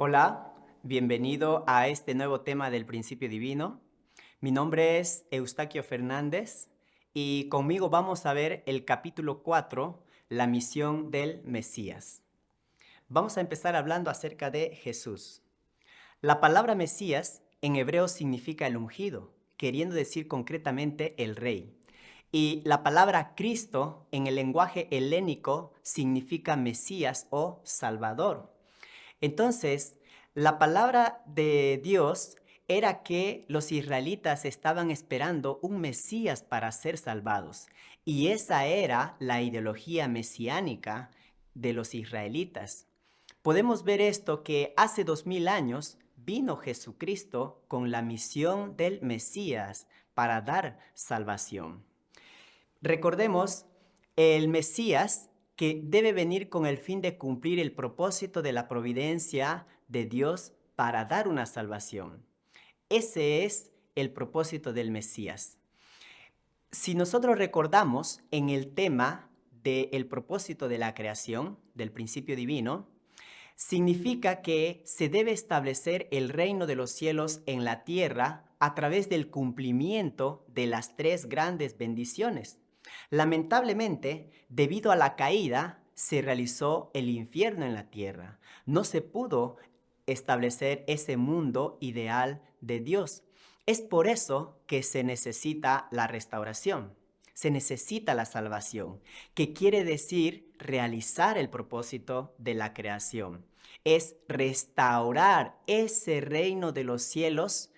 Hola, bienvenido a este nuevo tema del principio divino. Mi nombre es Eustaquio Fernández y conmigo vamos a ver el capítulo 4, la misión del Mesías. Vamos a empezar hablando acerca de Jesús. La palabra Mesías en hebreo significa el ungido, queriendo decir concretamente el rey. Y la palabra Cristo en el lenguaje helénico significa Mesías o Salvador. Entonces, la palabra de Dios era que los israelitas estaban esperando un Mesías para ser salvados. Y esa era la ideología mesiánica de los israelitas. Podemos ver esto que hace 2000 años vino Jesucristo con la misión del Mesías para dar salvación. Recordemos, el Mesías que debe venir con el fin de cumplir el propósito de la providencia de Dios para dar una salvación. Ese es el propósito del Mesías. Si nosotros recordamos en el tema del propósito de la creación, del principio divino, significa que se debe establecer el reino de los cielos en la tierra a través del cumplimiento de las tres grandes bendiciones. Lamentablemente, debido a la caída, se realizó el infierno en la tierra. No se pudo establecer ese mundo ideal de Dios. Es por eso que se necesita la restauración. Se necesita la salvación, que quiere decir realizar el propósito de la creación. Es restaurar ese reino de los cielos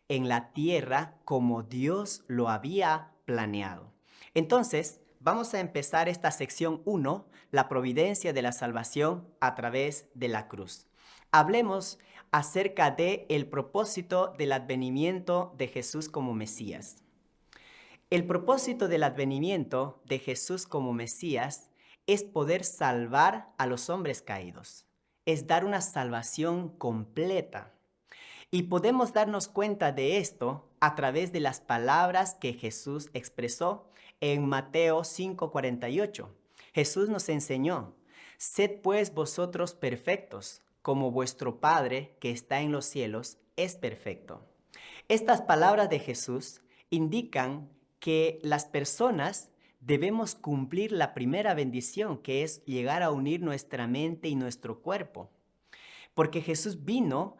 en la tierra como Dios lo había planeado. Entonces, vamos a empezar esta sección 1, la providencia de la salvación a través de la cruz. Hablemos acerca del propósito del advenimiento de Jesús como Mesías. El propósito del advenimiento de Jesús como Mesías es poder salvar a los hombres caídos, es dar una salvación completa. Y podemos darnos cuenta de esto a través de las palabras que Jesús expresó en Mateo 5:48. Jesús nos enseñó: sed pues vosotros perfectos, como vuestro Padre que está en los cielos es perfecto. Estas palabras de Jesús indican que las personas debemos cumplir la primera bendición, que es llegar a unir nuestra mente y nuestro cuerpo. Porque Jesús vino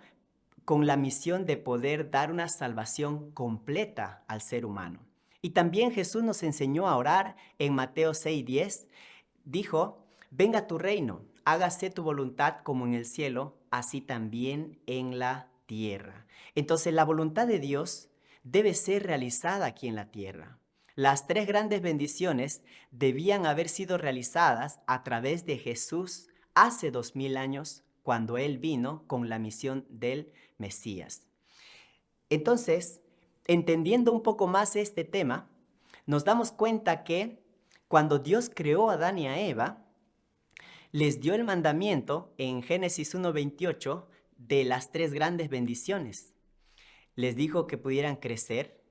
con la misión de poder dar una salvación completa al ser humano. Y también Jesús nos enseñó a orar en Mateo 6:10. Dijo: venga tu reino, hágase tu voluntad como en el cielo, así también en la tierra. Entonces la voluntad de Dios debe ser realizada aquí en la tierra. Las tres grandes bendiciones debían haber sido realizadas a través de Jesús hace 2000 años, cuando Él vino con la misión del Mesías. Entonces, entendiendo un poco más este tema, nos damos cuenta que cuando Dios creó a Adán y a Eva, les dio el mandamiento en Génesis 1:28 de las tres grandes bendiciones. Les dijo que pudieran crecer,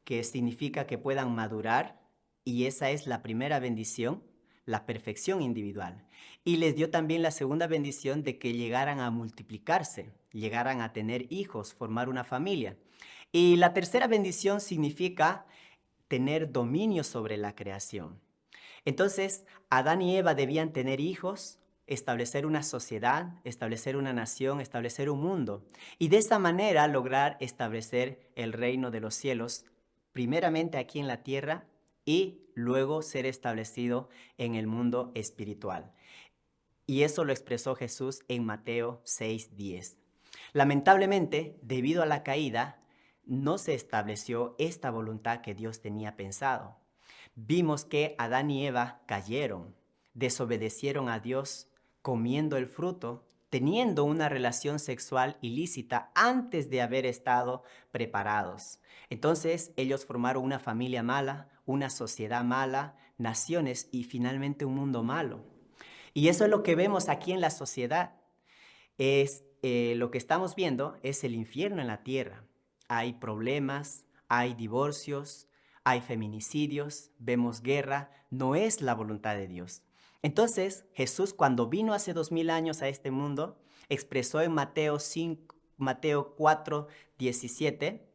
que significa que puedan madurar, y esa es la primera bendición, la perfección individual. Y les dio también la segunda bendición de que llegaran a multiplicarse, llegaran a tener hijos, formar una familia. Y la tercera bendición significa tener dominio sobre la creación. Entonces, Adán y Eva debían tener hijos, establecer una sociedad, establecer una nación, establecer un mundo, y de esa manera lograr establecer el reino de los cielos, primeramente aquí en la tierra y luego ser establecido en el mundo espiritual. Y eso lo expresó Jesús en Mateo 6:10. Lamentablemente, debido a la caída, no se estableció esta voluntad que Dios tenía pensado. Vimos que Adán y Eva cayeron, desobedecieron a Dios, comiendo el fruto, teniendo una relación sexual ilícita antes de haber estado preparados. Entonces ellos formaron una familia mala, una sociedad mala, naciones y finalmente un mundo malo. Y eso es lo que vemos aquí en la sociedad. Lo que estamos viendo es el infierno en la tierra. Hay problemas, hay divorcios, hay feminicidios, vemos guerra. No es la voluntad de Dios. Entonces, Jesús, cuando vino hace 2000 años a este mundo, expresó en Mateo 4, 17,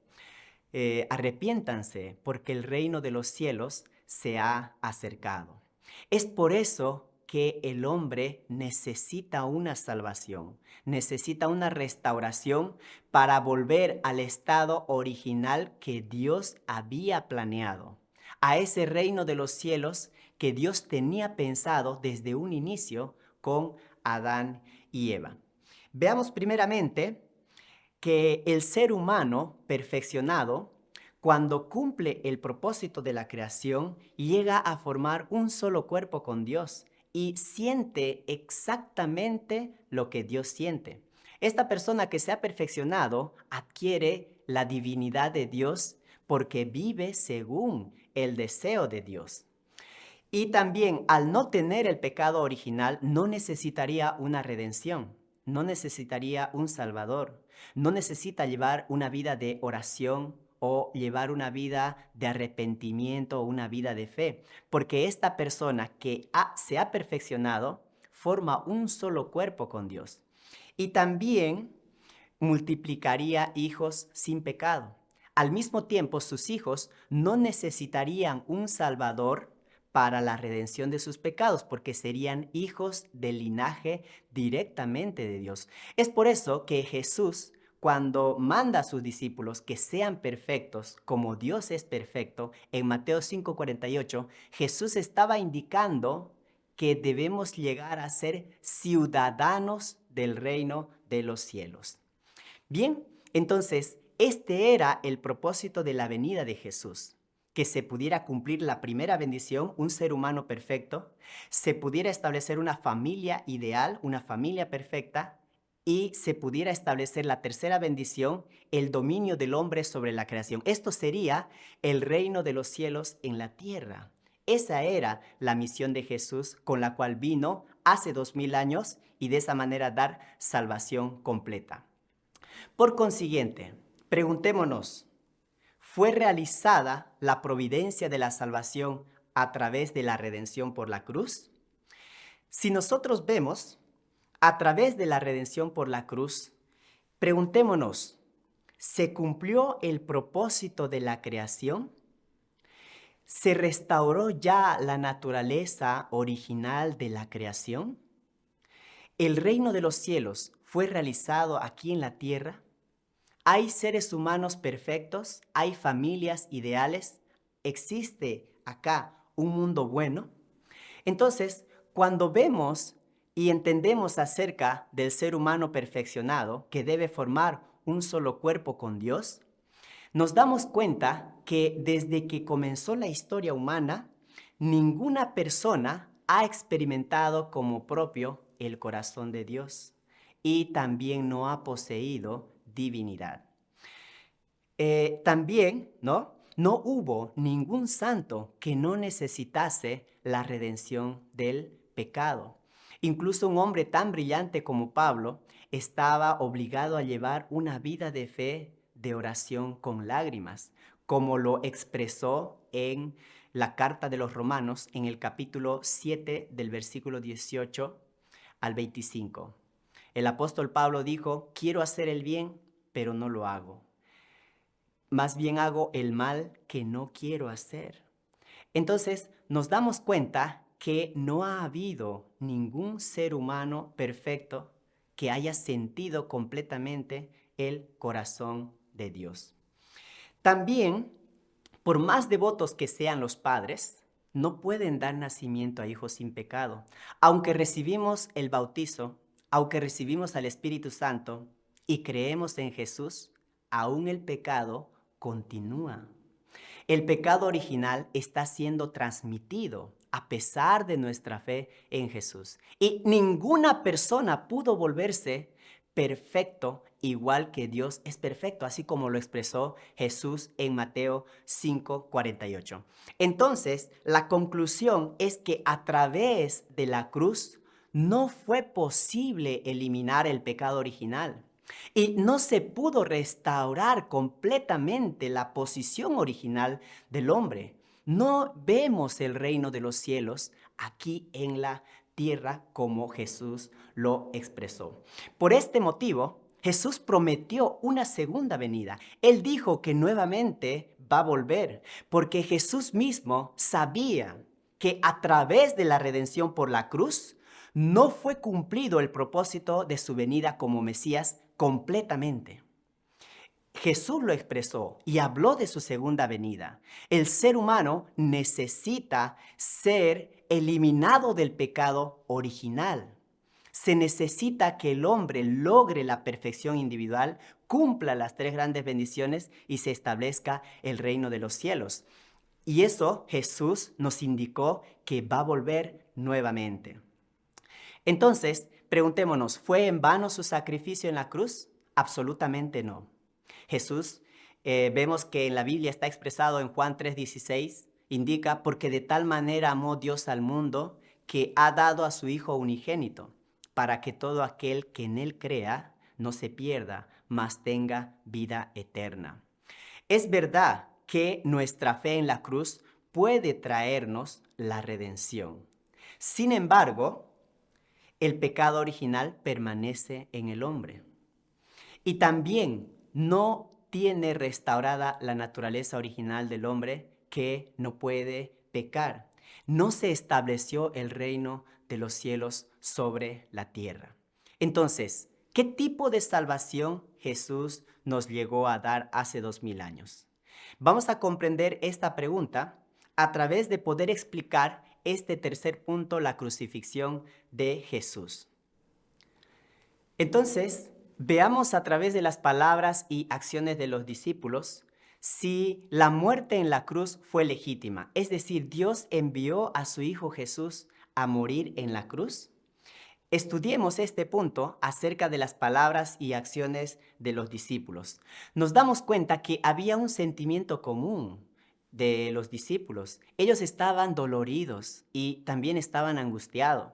arrepiéntanse porque el reino de los cielos se ha acercado. Es por eso que el hombre necesita una salvación, necesita una restauración para volver al estado original que Dios había planeado, a ese reino de los cielos que Dios tenía pensado desde un inicio con Adán y Eva. Veamos primeramente que el ser humano perfeccionado, cuando cumple el propósito de la creación, llega a formar un solo cuerpo con Dios y siente exactamente lo que Dios siente. Esta persona que se ha perfeccionado adquiere la divinidad de Dios porque vive según el deseo de Dios. Y también, al no tener el pecado original, no necesitaría una redención, no necesitaría un salvador, no necesita llevar una vida de oración o llevar una vida de arrepentimiento o una vida de fe, porque esta persona que se ha perfeccionado forma un solo cuerpo con Dios. Y también multiplicaría hijos sin pecado. Al mismo tiempo, sus hijos no necesitarían un salvador para la redención de sus pecados, porque serían hijos del linaje directamente de Dios. Es por eso que Jesús, cuando manda a sus discípulos que sean perfectos como Dios es perfecto, en Mateo 5:48, Jesús estaba indicando que debemos llegar a ser ciudadanos del reino de los cielos. Bien, entonces, este era el propósito de la venida de Jesús, que se pudiera cumplir la primera bendición, un ser humano perfecto, se pudiera establecer una familia ideal, una familia perfecta, y se pudiera establecer la tercera bendición, el dominio del hombre sobre la creación. Esto sería el reino de los cielos en la tierra. Esa era la misión de Jesús con la cual vino hace 2000 años y de esa manera dar salvación completa. Por consiguiente, preguntémonos, ¿fue realizada la providencia de la salvación a través de la redención por la cruz? Si nosotros vemos a través de la redención por la cruz, preguntémonos, ¿se cumplió el propósito de la creación? ¿Se restauró ya la naturaleza original de la creación? ¿El reino de los cielos fue realizado aquí en la tierra? ¿Hay seres humanos perfectos? ¿Hay familias ideales? ¿Existe acá un mundo bueno? Entonces, cuando vemos y entendemos acerca del ser humano perfeccionado que debe formar un solo cuerpo con Dios, nos damos cuenta que desde que comenzó la historia humana, ninguna persona ha experimentado como propio el corazón de Dios y también no ha poseído divinidad. También, ¿no? No hubo ningún santo que no necesitase la redención del pecado. Incluso un hombre tan brillante como Pablo estaba obligado a llevar una vida de fe, de oración con lágrimas, como lo expresó en la carta de los Romanos en el capítulo 7 del versículo 18 al 25. El apóstol Pablo dijo, quiero hacer el bien, pero no lo hago. Más bien hago el mal que no quiero hacer. Entonces nos damos cuenta que no ha habido ningún ser humano perfecto que haya sentido completamente el corazón de Dios. También, por más devotos que sean los padres, no pueden dar nacimiento a hijos sin pecado. Aunque recibimos el bautizo, aunque recibimos al Espíritu Santo y creemos en Jesús, aún el pecado continúa. El pecado original está siendo transmitido a pesar de nuestra fe en Jesús. Y ninguna persona pudo volverse perfecto igual que Dios es perfecto, así como lo expresó Jesús en Mateo 5:48. Entonces, la conclusión es que a través de la cruz no fue posible eliminar el pecado original. Y no se pudo restaurar completamente la posición original del hombre. No vemos el reino de los cielos aquí en la tierra como Jesús lo expresó. Por este motivo, Jesús prometió una segunda venida. Él dijo que nuevamente va a volver, porque Jesús mismo sabía que a través de la redención por la cruz, no fue cumplido el propósito de su venida como Mesías completamente. Jesús lo expresó y habló de su segunda venida. El ser humano necesita ser eliminado del pecado original. Se necesita que el hombre logre la perfección individual, cumpla las tres grandes bendiciones y se establezca el reino de los cielos. Y eso Jesús nos indicó que va a volver nuevamente. Entonces, preguntémonos, ¿fue en vano su sacrificio en la cruz? Absolutamente no. Jesús, vemos que en la Biblia está expresado en Juan 3:16, indica, porque de tal manera amó Dios al mundo que ha dado a su Hijo unigénito, para que todo aquel que en él crea no se pierda, mas tenga vida eterna. Es verdad que nuestra fe en la cruz puede traernos la redención. Sin embargo, el pecado original permanece en el hombre. Y también no tiene restaurada la naturaleza original del hombre que no puede pecar. No se estableció el reino de los cielos sobre la tierra. Entonces, ¿qué tipo de salvación Jesús nos llegó a dar hace 2000 años? Vamos a comprender esta pregunta a través de poder explicar este tercer punto, la crucifixión de Jesús. Entonces, veamos a través de las palabras y acciones de los discípulos si la muerte en la cruz fue legítima. Es decir, Dios envió a su Hijo Jesús a morir en la cruz. Estudiemos este punto acerca de las palabras y acciones de los discípulos. Nos damos cuenta que había un sentimiento común de los discípulos. Ellos estaban doloridos y también estaban angustiados.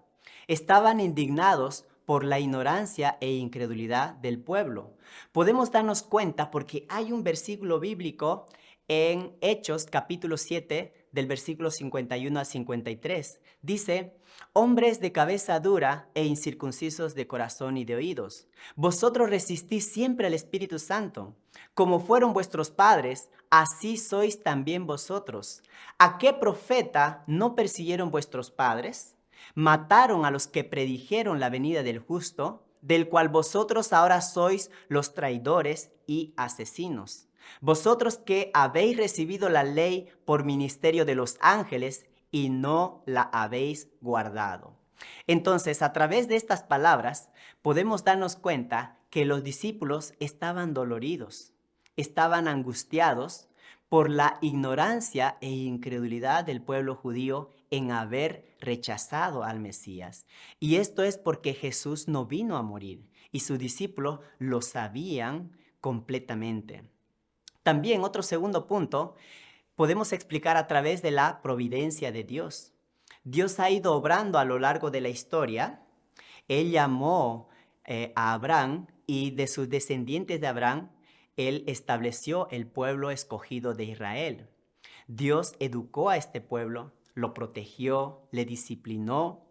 Estaban indignados por la ignorancia e incredulidad del pueblo. Podemos darnos cuenta porque hay un versículo bíblico en Hechos capítulo 7 del versículo 51 a 53. Dice: hombres de cabeza dura e incircuncisos de corazón y de oídos, vosotros resistís siempre al Espíritu Santo. Como fueron vuestros padres, así sois también vosotros. ¿A qué profeta no persiguieron vuestros padres? Mataron a los que predijeron la venida del justo, del cual vosotros ahora sois los traidores y asesinos. Vosotros que habéis recibido la ley por ministerio de los ángeles y no la habéis guardado. Entonces, a través de estas palabras, podemos darnos cuenta que los discípulos estaban doloridos, estaban angustiados por la ignorancia e incredulidad del pueblo judío en haber rechazado al Mesías. Y esto es porque Jesús no vino a morir y sus discípulos lo sabían completamente. También otro segundo punto podemos explicar a través de la providencia de Dios. Dios ha ido obrando a lo largo de la historia. Él llamó a Abraham y de sus descendientes de Abraham, Él estableció el pueblo escogido de Israel. Dios educó a este pueblo, lo protegió, le disciplinó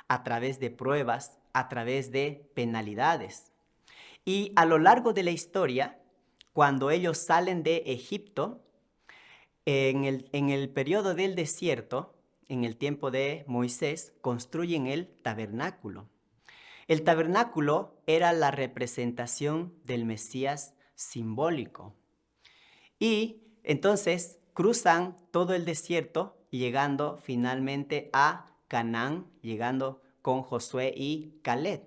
a través de pruebas, a través de penalidades. Y a lo largo de la historia, cuando ellos salen de Egipto, en el periodo del desierto, en el tiempo de Moisés, construyen el tabernáculo. El tabernáculo era la representación del Mesías simbólico. Y entonces cruzan todo el desierto, llegando finalmente a Canaán, llegando con Josué y Caleb.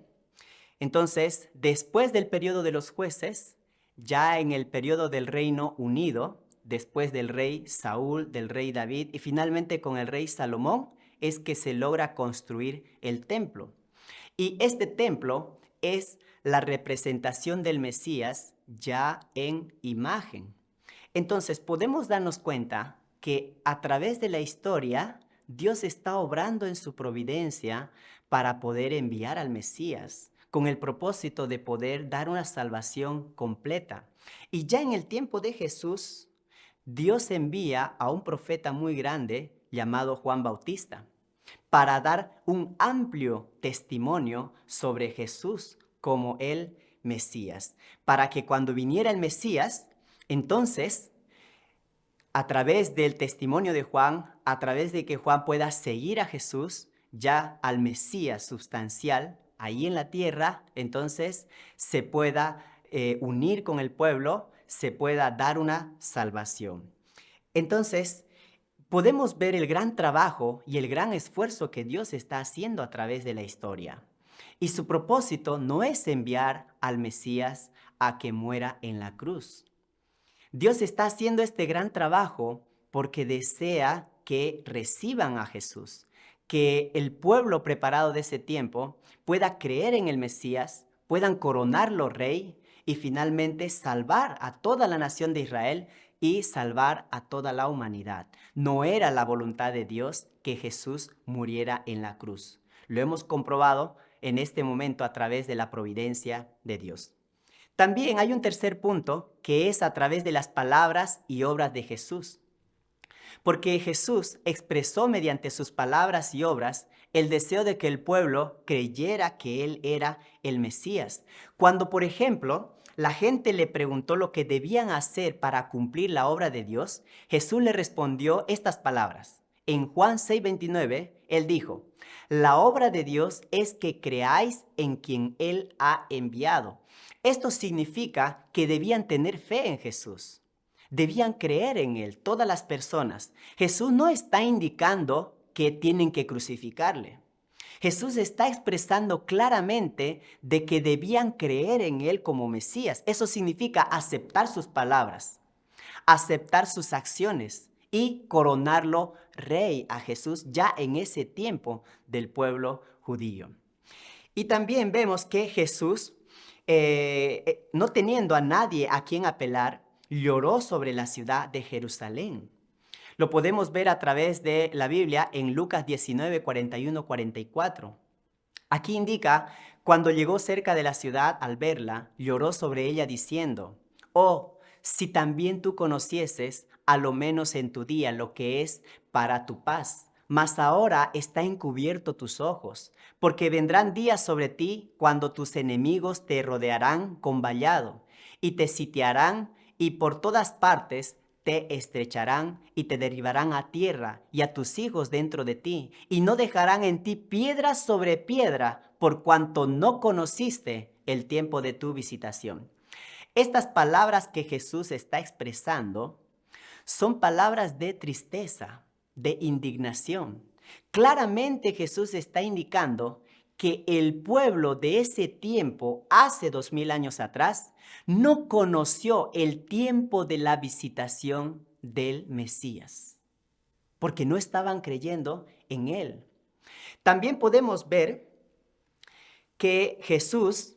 Entonces, después del periodo de los jueces, ya en el periodo del Reino Unido, después del rey Saúl, del rey David y finalmente con el rey Salomón, es que se logra construir el templo. Y este templo es la representación del Mesías ya en imagen. Entonces podemos darnos cuenta que a través de la historia Dios está obrando en su providencia para poder enviar al Mesías con el propósito de poder dar una salvación completa. Y ya en el tiempo de Jesús, Dios envía a un profeta muy grande llamado Juan Bautista. para dar un amplio testimonio sobre Jesús como el Mesías, para que cuando viniera el Mesías, entonces, a través del testimonio de Juan, a través de que Juan pueda seguir a Jesús, ya al Mesías sustancial, ahí en la tierra, entonces se pueda unir con el pueblo, se pueda dar una salvación. Entonces, podemos ver el gran trabajo y el gran esfuerzo que Dios está haciendo a través de la historia. Y su propósito no es enviar al Mesías a que muera en la cruz. Dios está haciendo este gran trabajo porque desea que reciban a Jesús, que el pueblo preparado de ese tiempo pueda creer en el Mesías, puedan coronarlo rey y finalmente salvar a toda la nación de Israel y salvar a toda la humanidad. No era la voluntad de Dios que Jesús muriera en la cruz. Lo hemos comprobado en este momento a través de la providencia de Dios. También hay un tercer punto que es a través de las palabras y obras de Jesús. Porque Jesús expresó mediante sus palabras y obras el deseo de que el pueblo creyera que Él era el Mesías. Cuando, por ejemplo, la gente le preguntó lo que debían hacer para cumplir la obra de Dios, Jesús le respondió estas palabras. En Juan 6:29, Él dijo, la obra de Dios es que creáis en quien Él ha enviado. Esto significa que debían tener fe en Jesús. Debían creer en Él, todas las personas. Jesús no está indicando que tienen que crucificarle. Jesús está expresando claramente de que debían creer en Él como Mesías. Eso significa aceptar sus palabras, aceptar sus acciones y coronarlo rey a Jesús ya en ese tiempo del pueblo judío. Y también vemos que Jesús, no teniendo a nadie a quien apelar, lloró sobre la ciudad de Jerusalén. Lo podemos ver a través de la Biblia en Lucas 19, 41, 44. Aquí indica, cuando llegó cerca de la ciudad al verla, lloró sobre ella diciendo, oh, si también tú conocieses, a lo menos en tu día, lo que es para tu paz. Mas ahora está encubierto tus ojos, porque vendrán días sobre ti cuando tus enemigos te rodearán con vallado y te sitiarán y por todas partes te estrecharán y te derribarán a tierra y a tus hijos dentro de ti, y no dejarán en ti piedra sobre piedra, por cuanto no conociste el tiempo de tu visitación. Estas palabras que Jesús está expresando son palabras de tristeza, de indignación. Claramente Jesús está indicando que el pueblo de ese tiempo, hace 2000 años atrás, no conoció el tiempo de la visitación del Mesías, porque no estaban creyendo en Él. También podemos ver que Jesús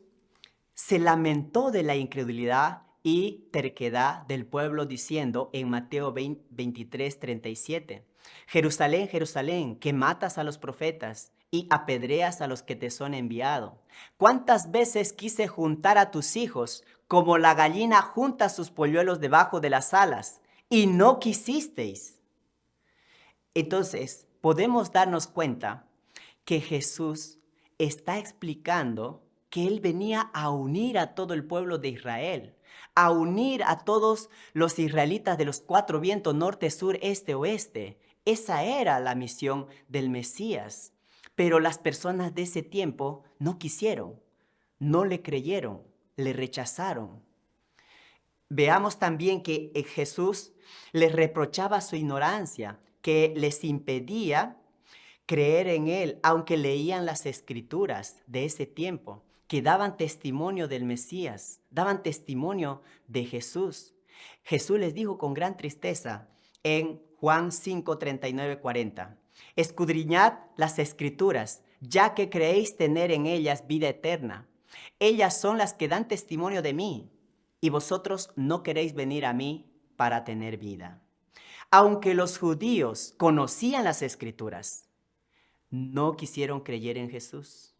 se lamentó de la incredulidad y terquedad del pueblo diciendo en Mateo 23, 37, Jerusalén, Jerusalén, que matas a los profetas y apedreas a los que te son enviados. ¿Cuántas veces quise juntar a tus hijos como la gallina junta sus polluelos debajo de las alas y no quisisteis? Entonces, podemos darnos cuenta que Jesús está explicando que Él venía a unir a todo el pueblo de Israel, a unir a todos los israelitas de los cuatro vientos, norte, sur, este, oeste. Esa era la misión del Mesías. Pero las personas de ese tiempo no quisieron, no le creyeron, le rechazaron. Veamos también que Jesús les reprochaba su ignorancia, que les impedía creer en Él, aunque leían las escrituras de ese tiempo, que daban testimonio del Mesías, daban testimonio de Jesús. Jesús les dijo con gran tristeza en Juan 5, 39, 40, escudriñad las escrituras, ya que creéis tener en ellas vida eterna. Ellas son las que dan testimonio de mí, y vosotros no queréis venir a mí para tener vida. Aunque los judíos conocían las escrituras, no quisieron creer en Jesús,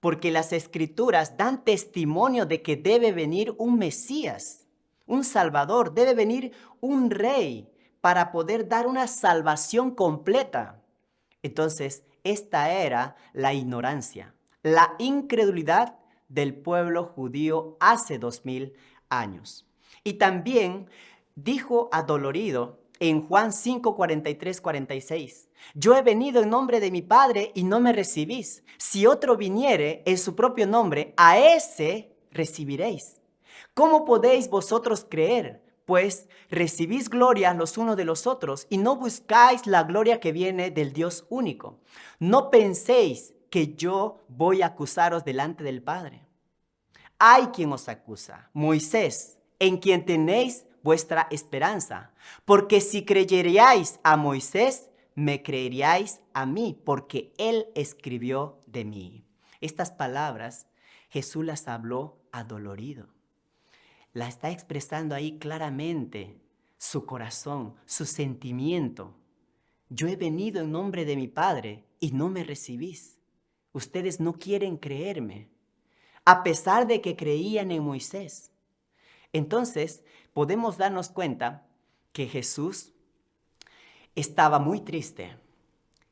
porque las escrituras dan testimonio de que debe venir un Mesías, un Salvador, debe venir un Rey para poder dar una salvación completa. Entonces, esta era la ignorancia, la incredulidad del pueblo judío hace 2000 años. Y también dijo adolorido en Juan 5, 43, 46, yo he venido en nombre de mi Padre y no me recibís. Si otro viniere en su propio nombre, a ese recibiréis. ¿Cómo podéis vosotros creer? Pues recibís gloria los unos de los otros y no buscáis la gloria que viene del Dios único. No penséis que yo voy a acusaros delante del Padre. Hay quien os acusa, Moisés, en quien tenéis vuestra esperanza. Porque si creyeríais a Moisés, me creeríais a mí, porque él escribió de mí. Estas palabras Jesús las habló adolorido. La está expresando ahí claramente su corazón, su sentimiento. Yo he venido en nombre de mi Padre y no me recibís. Ustedes no quieren creerme, a pesar de que creían en Moisés. Entonces, podemos darnos cuenta que Jesús estaba muy triste.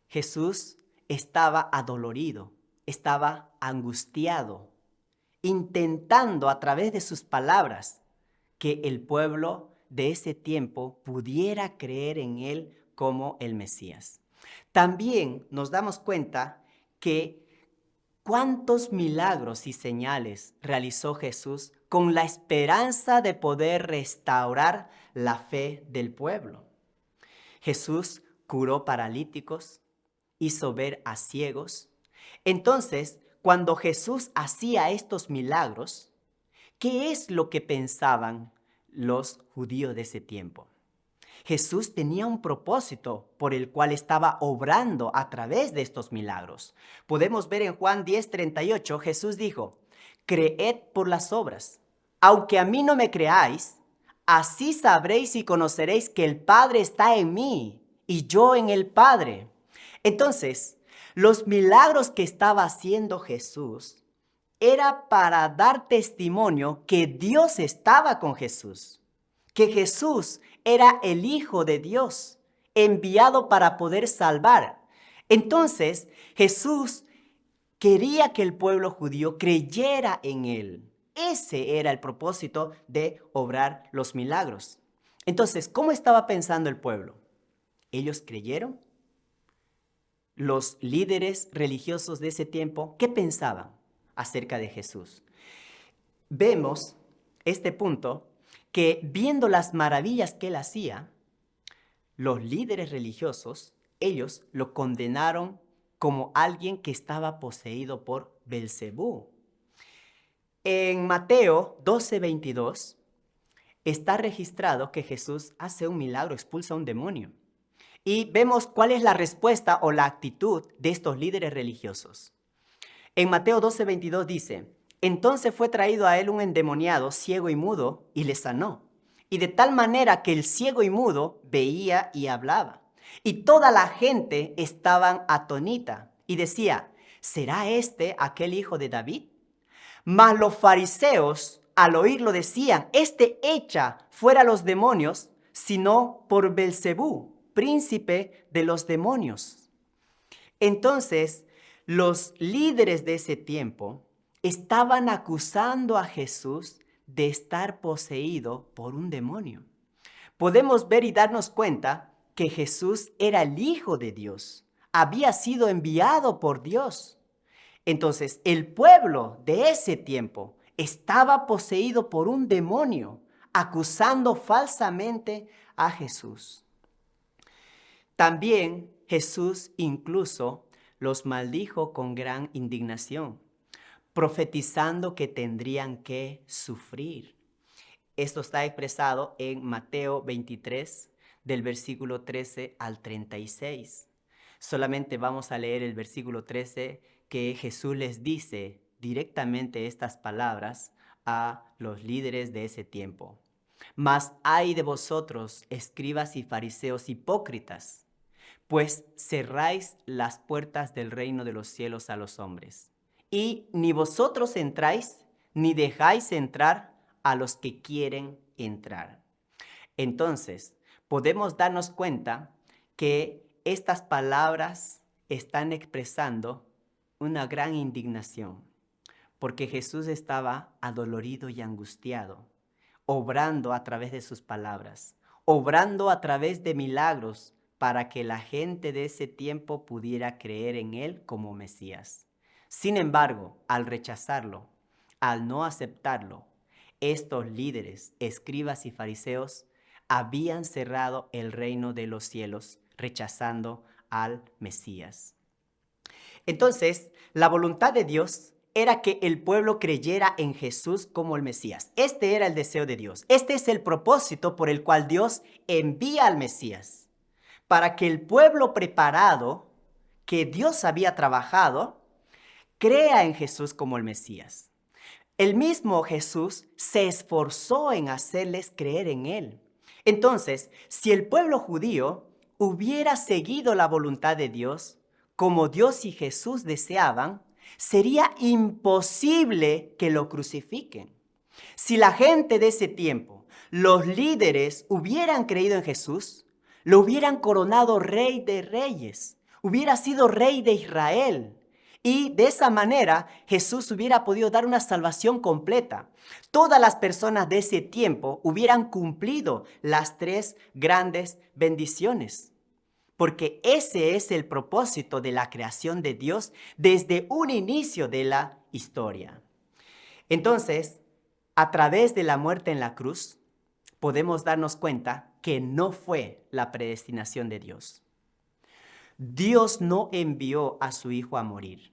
Jesús estaba adolorido, estaba angustiado, intentando a través de sus palabras que el pueblo de ese tiempo pudiera creer en él como el Mesías. También nos damos cuenta que cuántos milagros y señales realizó Jesús con la esperanza de poder restaurar la fe del pueblo. Jesús curó paralíticos, hizo ver a ciegos. Entonces, cuando Jesús hacía estos milagros, ¿qué es lo que pensaban los judíos de ese tiempo? Jesús tenía un propósito por el cual estaba obrando a través de estos milagros. Podemos ver en Juan 10:38, Jesús dijo, creed por las obras. Aunque a mí no me creáis, así sabréis y conoceréis que el Padre está en mí y yo en el Padre. Entonces, los milagros que estaba haciendo Jesús era para dar testimonio que Dios estaba con Jesús, que Jesús era el Hijo de Dios, enviado para poder salvar. Entonces, Jesús quería que el pueblo judío creyera en él. Ese era el propósito de obrar los milagros. Entonces, ¿cómo estaba pensando el pueblo? ¿Ellos creyeron? Los líderes religiosos de ese tiempo, ¿qué pensaban acerca de Jesús? Vemos este punto que viendo las maravillas que él hacía, los líderes religiosos, ellos lo condenaron como alguien que estaba poseído por Belcebú. En Mateo 12:22 está registrado que Jesús hace un milagro, expulsa a un demonio. Y vemos cuál es la respuesta o la actitud de estos líderes religiosos. En Mateo 12:22 dice, entonces fue traído a él un endemoniado, ciego y mudo, y le sanó. Y de tal manera que el ciego y mudo veía y hablaba. Y toda la gente estaban atónita y decía, ¿será este aquel hijo de David? Mas los fariseos al oírlo decían, este echa fuera los demonios, sino por Belcebú, príncipe de los demonios. Entonces, los líderes de ese tiempo estaban acusando a Jesús de estar poseído por un demonio. Podemos ver y darnos cuenta que Jesús era el Hijo de Dios, había sido enviado por Dios. Entonces, el pueblo de ese tiempo estaba poseído por un demonio, acusando falsamente a Jesús. También Jesús incluso los maldijo con gran indignación, profetizando que tendrían que sufrir. Esto está expresado en Mateo 23, del versículo 13 al 36. Solamente vamos a leer el versículo 13, que Jesús les dice directamente estas palabras a los líderes de ese tiempo. Mas ay de vosotros, escribas y fariseos hipócritas, pues cerráis las puertas del reino de los cielos a los hombres. Y ni vosotros entráis, ni dejáis entrar a los que quieren entrar. Entonces, podemos darnos cuenta que estas palabras están expresando una gran indignación, porque Jesús estaba adolorido y angustiado, obrando a través de sus palabras, obrando a través de milagros para que la gente de ese tiempo pudiera creer en él como Mesías. Sin embargo, al rechazarlo, al no aceptarlo, estos líderes, escribas y fariseos habían cerrado el reino de los cielos, rechazando al Mesías. Entonces, la voluntad de Dios era que el pueblo creyera en Jesús como el Mesías. Este era el deseo de Dios. Este es el propósito por el cual Dios envía al Mesías, para que el pueblo preparado que Dios había trabajado crea en Jesús como el Mesías. El mismo Jesús se esforzó en hacerles creer en él. Entonces, si el pueblo judío hubiera seguido la voluntad de Dios, como Dios y Jesús deseaban, sería imposible que lo crucifiquen. Si la gente de ese tiempo, los líderes, hubieran creído en Jesús, lo hubieran coronado rey de reyes, hubiera sido rey de Israel. Y de esa manera Jesús hubiera podido dar una salvación completa. Todas las personas de ese tiempo hubieran cumplido las 3 grandes bendiciones. Porque ese es el propósito de la creación de Dios desde un inicio de la historia. Entonces, a través de la muerte en la cruz, podemos darnos cuenta que no fue la predestinación de Dios. Dios no envió a su Hijo a morir.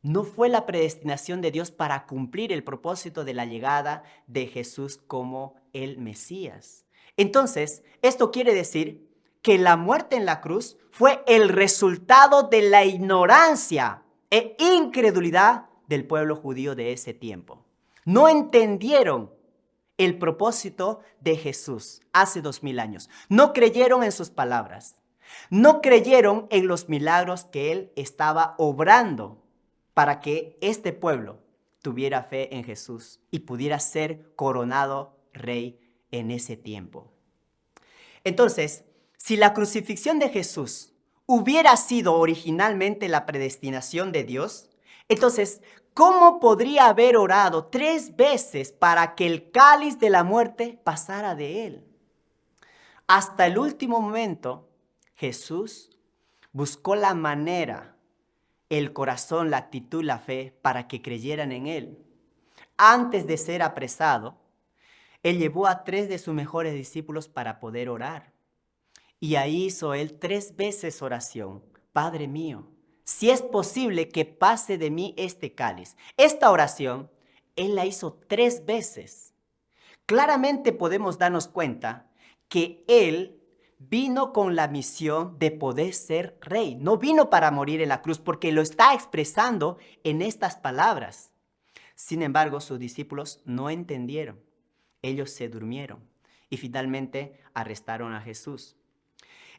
No fue la predestinación de Dios para cumplir el propósito de la llegada de Jesús como el Mesías. Entonces, esto quiere decir que la muerte en la cruz fue el resultado de la ignorancia e incredulidad del pueblo judío de ese tiempo. No entendieron el propósito de Jesús hace 2000 años. No creyeron en sus palabras. No creyeron en los milagros que él estaba obrando para que este pueblo tuviera fe en Jesús y pudiera ser coronado rey en ese tiempo. Entonces, si la crucifixión de Jesús hubiera sido originalmente la predestinación de Dios, entonces, ¿cómo podría haber orado 3 veces para que el cáliz de la muerte pasara de él? Hasta el último momento, Jesús buscó la manera, el corazón, la actitud, la fe para que creyeran en él. Antes de ser apresado, él llevó a 3 de sus mejores discípulos para poder orar. Y ahí hizo él 3 veces oración. Padre mío, si es posible que pase de mí este cáliz. Esta oración, él la hizo 3 veces. Claramente podemos darnos cuenta que él vino con la misión de poder ser rey. No vino para morir en la cruz porque lo está expresando en estas palabras. Sin embargo, sus discípulos no entendieron. Ellos se durmieron y finalmente arrestaron a Jesús.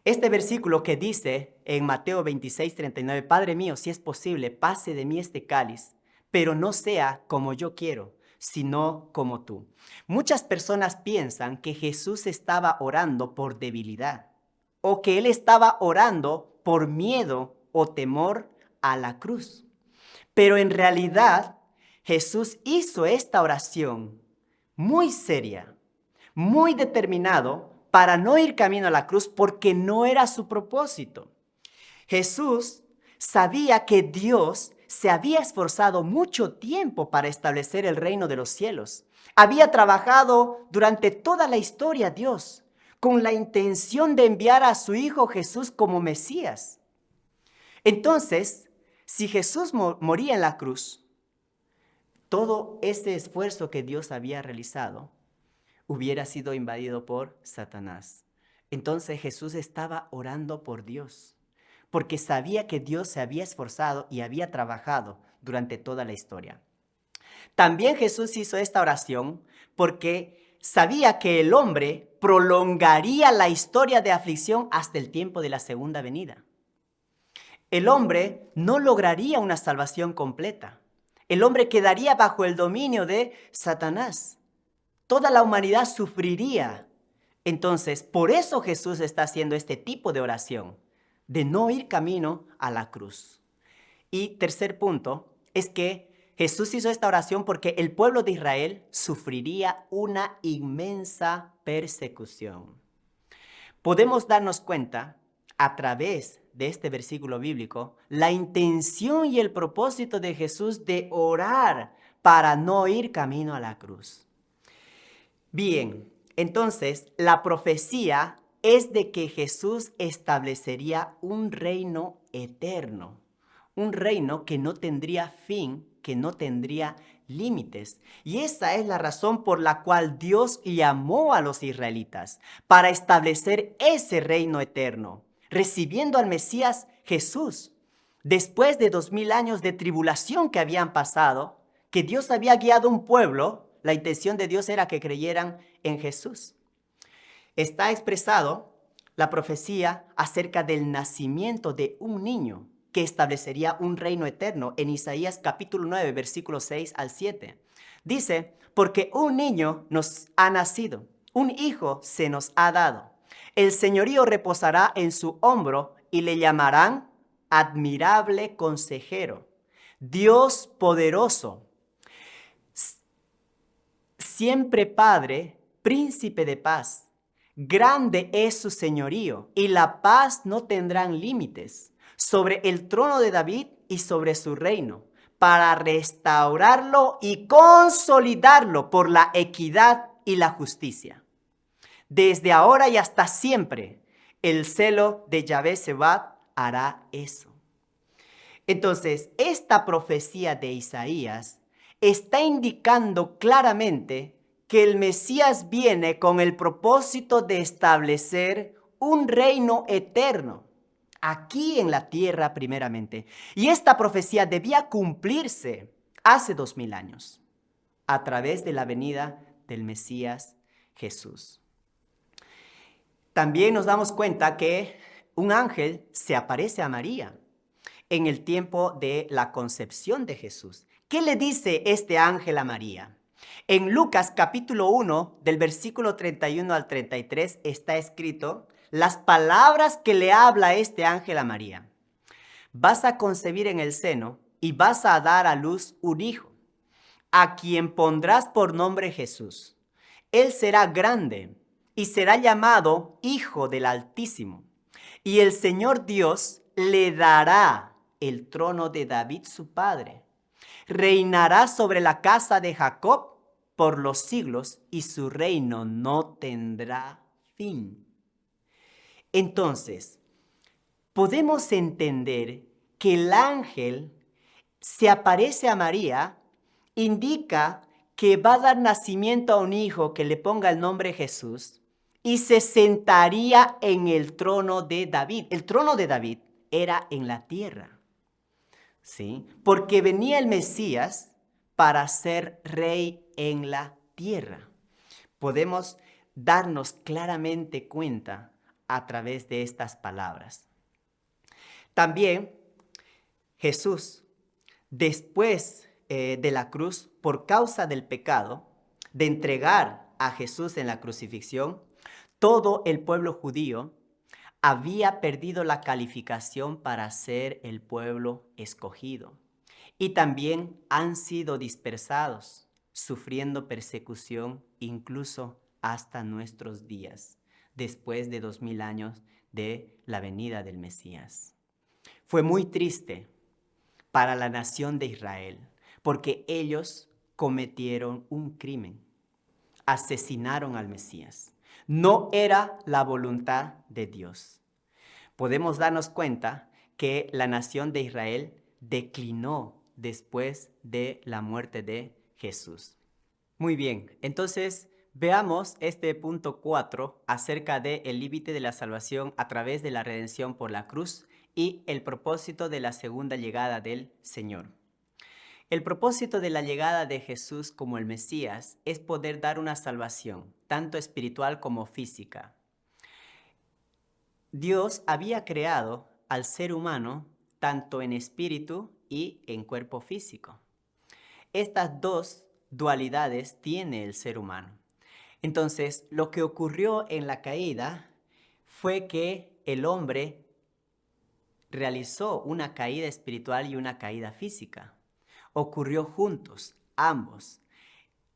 Este versículo que dice en Mateo 26:39, Padre mío, si es posible, pase de mí este cáliz, pero no sea como yo quiero, sino como tú. Muchas personas piensan que Jesús estaba orando por debilidad o que él estaba orando por miedo o temor a la cruz. Pero en realidad Jesús hizo esta oración muy seria, muy determinado para no ir camino a la cruz porque no era su propósito. Jesús sabía que Dios se había esforzado mucho tiempo para establecer el reino de los cielos. Había trabajado durante toda la historia Dios con la intención de enviar a su Hijo Jesús como Mesías. Entonces, si Jesús moría en la cruz, todo ese esfuerzo que Dios había realizado hubiera sido invadido por Satanás. Entonces Jesús estaba orando por Dios, porque sabía que Dios se había esforzado y había trabajado durante toda la historia. También Jesús hizo esta oración porque sabía que el hombre prolongaría la historia de aflicción hasta el tiempo de la segunda venida. El hombre no lograría una salvación completa. El hombre quedaría bajo el dominio de Satanás. Toda la humanidad sufriría. Entonces, por eso Jesús está haciendo este tipo de oración, de no ir camino a la cruz. Y tercer punto es que Jesús hizo esta oración porque el pueblo de Israel sufriría una inmensa persecución. Podemos darnos cuenta a través de este versículo bíblico la intención y el propósito de Jesús de orar para no ir camino a la cruz. Bien, entonces la profecía es de que Jesús establecería un reino eterno, un reino que no tendría fin, que no tendría límites. Y esa es la razón por la cual Dios llamó a los israelitas para establecer ese reino eterno, recibiendo al Mesías Jesús. Después de 2000 años de tribulación que habían pasado, que Dios había guiado un pueblo, la intención de Dios era que creyeran en Jesús. Está expresado la profecía acerca del nacimiento de un niño que establecería un reino eterno en Isaías capítulo 9, versículos 6 al 7. Dice, porque un niño nos ha nacido, un hijo se nos ha dado. El señorío reposará en su hombro y le llamarán admirable consejero, Dios poderoso, siempre Padre, príncipe de paz. Grande es su señorío, y la paz no tendrán límites sobre el trono de David y sobre su reino, para restaurarlo y consolidarlo por la equidad y la justicia. Desde ahora y hasta siempre, el celo de Yahvé Sebaot hará eso. Entonces, esta profecía de Isaías está indicando claramente que el Mesías viene con el propósito de establecer un reino eterno aquí en la tierra primeramente. Y esta profecía debía cumplirse hace 2000 años a través de la venida del Mesías Jesús. También nos damos cuenta que un ángel se aparece a María en el tiempo de la concepción de Jesús. ¿Qué le dice este ángel a María? En Lucas capítulo 1, del versículo 31 al 33, está escrito las palabras que le habla este ángel a María. Vas a concebir en el seno y vas a dar a luz un hijo, a quien pondrás por nombre Jesús. Él será grande y será llamado Hijo del Altísimo. Y el Señor Dios le dará el trono de David su padre. Reinará sobre la casa de Jacob por los siglos y su reino no tendrá fin. Entonces, podemos entender que el ángel se aparece a María, indica que va a dar nacimiento a un hijo que le ponga el nombre Jesús y se sentaría en el trono de David. El trono de David era en la tierra, ¿sí? Porque venía el Mesías para ser rey en la tierra. Podemos darnos claramente cuenta a través de estas palabras. También Jesús, después de la cruz, por causa del pecado, de entregar a Jesús en la crucifixión, todo el pueblo judío había perdido la calificación para ser el pueblo escogido. Y también han sido dispersados, sufriendo persecución incluso hasta nuestros días, después de 2000 años de la venida del Mesías. Fue muy triste para la nación de Israel, porque ellos cometieron un crimen, asesinaron al Mesías. No era la voluntad de Dios. Podemos darnos cuenta que la nación de Israel declinó después de la muerte de Jesús. Muy bien, entonces veamos este punto 4 acerca del límite de la salvación a través de la redención por la cruz y el propósito de la segunda llegada del Señor. El propósito de la llegada de Jesús como el Mesías es poder dar una salvación, tanto espiritual como física. Dios había creado al ser humano tanto en espíritu y en cuerpo físico. Estas dos dualidades tiene el ser humano. Entonces, lo que ocurrió en la caída fue que el hombre realizó una caída espiritual y una caída física. Ocurrió juntos, ambos.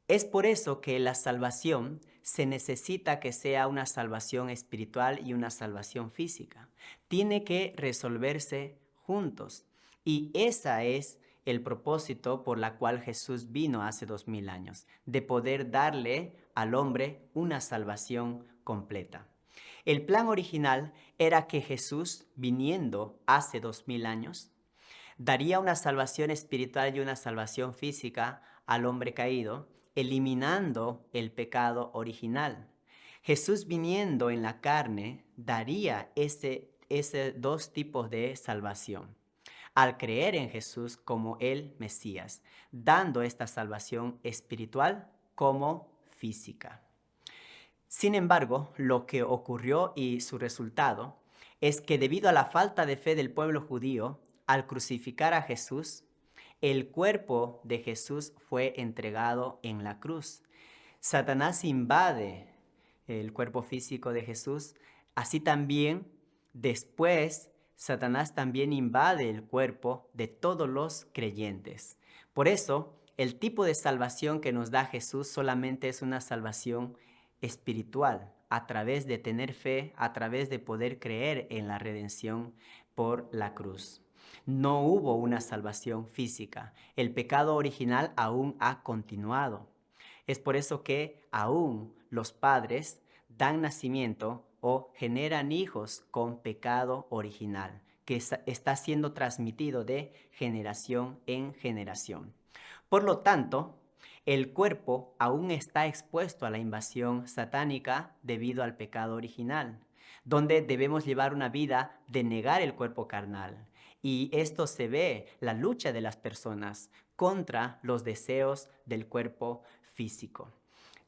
Es por eso que la salvación se necesita que sea una salvación espiritual y una salvación física. Tiene que resolverse juntos. Y ese es el propósito por la cual Jesús vino hace 2000 años, de poder darle al hombre una salvación completa. El plan original era que Jesús, viniendo hace 2000 años, daría una salvación espiritual y una salvación física al hombre caído, eliminando el pecado original. Jesús viniendo en la carne daría ese dos tipos de salvación. Al creer en Jesús como el Mesías, dando esta salvación espiritual como física. Sin embargo, lo que ocurrió y su resultado es que debido a la falta de fe del pueblo judío, al crucificar a Jesús, el cuerpo de Jesús fue entregado en la cruz. Satanás invade el cuerpo físico de Jesús, así también después Satanás también invade el cuerpo de todos los creyentes. Por eso, el tipo de salvación que nos da Jesús solamente es una salvación espiritual, a través de tener fe, a través de poder creer en la redención por la cruz. No hubo una salvación física. El pecado original aún ha continuado. Es por eso que aún los padres dan nacimiento o generan hijos con pecado original, que está siendo transmitido de generación en generación. Por lo tanto, el cuerpo aún está expuesto a la invasión satánica debido al pecado original, donde debemos llevar una vida de negar el cuerpo carnal. Y esto se ve, la lucha de las personas contra los deseos del cuerpo físico.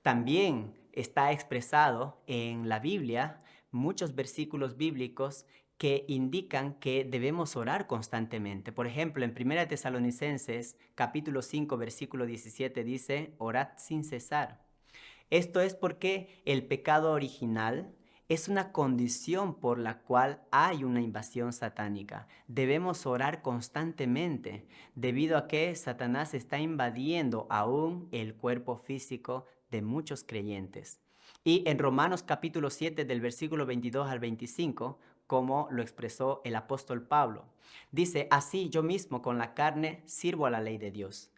También está expresado en la Biblia muchos versículos bíblicos que indican que debemos orar constantemente. Por ejemplo, en 1 Tesalonicenses capítulo 5 versículo 17 dice, orad sin cesar. Esto es porque el pecado original es una condición por la cual hay una invasión satánica. Debemos orar constantemente debido a que Satanás está invadiendo aún el cuerpo físico de muchos creyentes. Y en Romanos capítulo 7 del versículo 22 al 25, como lo expresó el apóstol Pablo, dice, así yo mismo con la carne sirvo a la ley de Dios,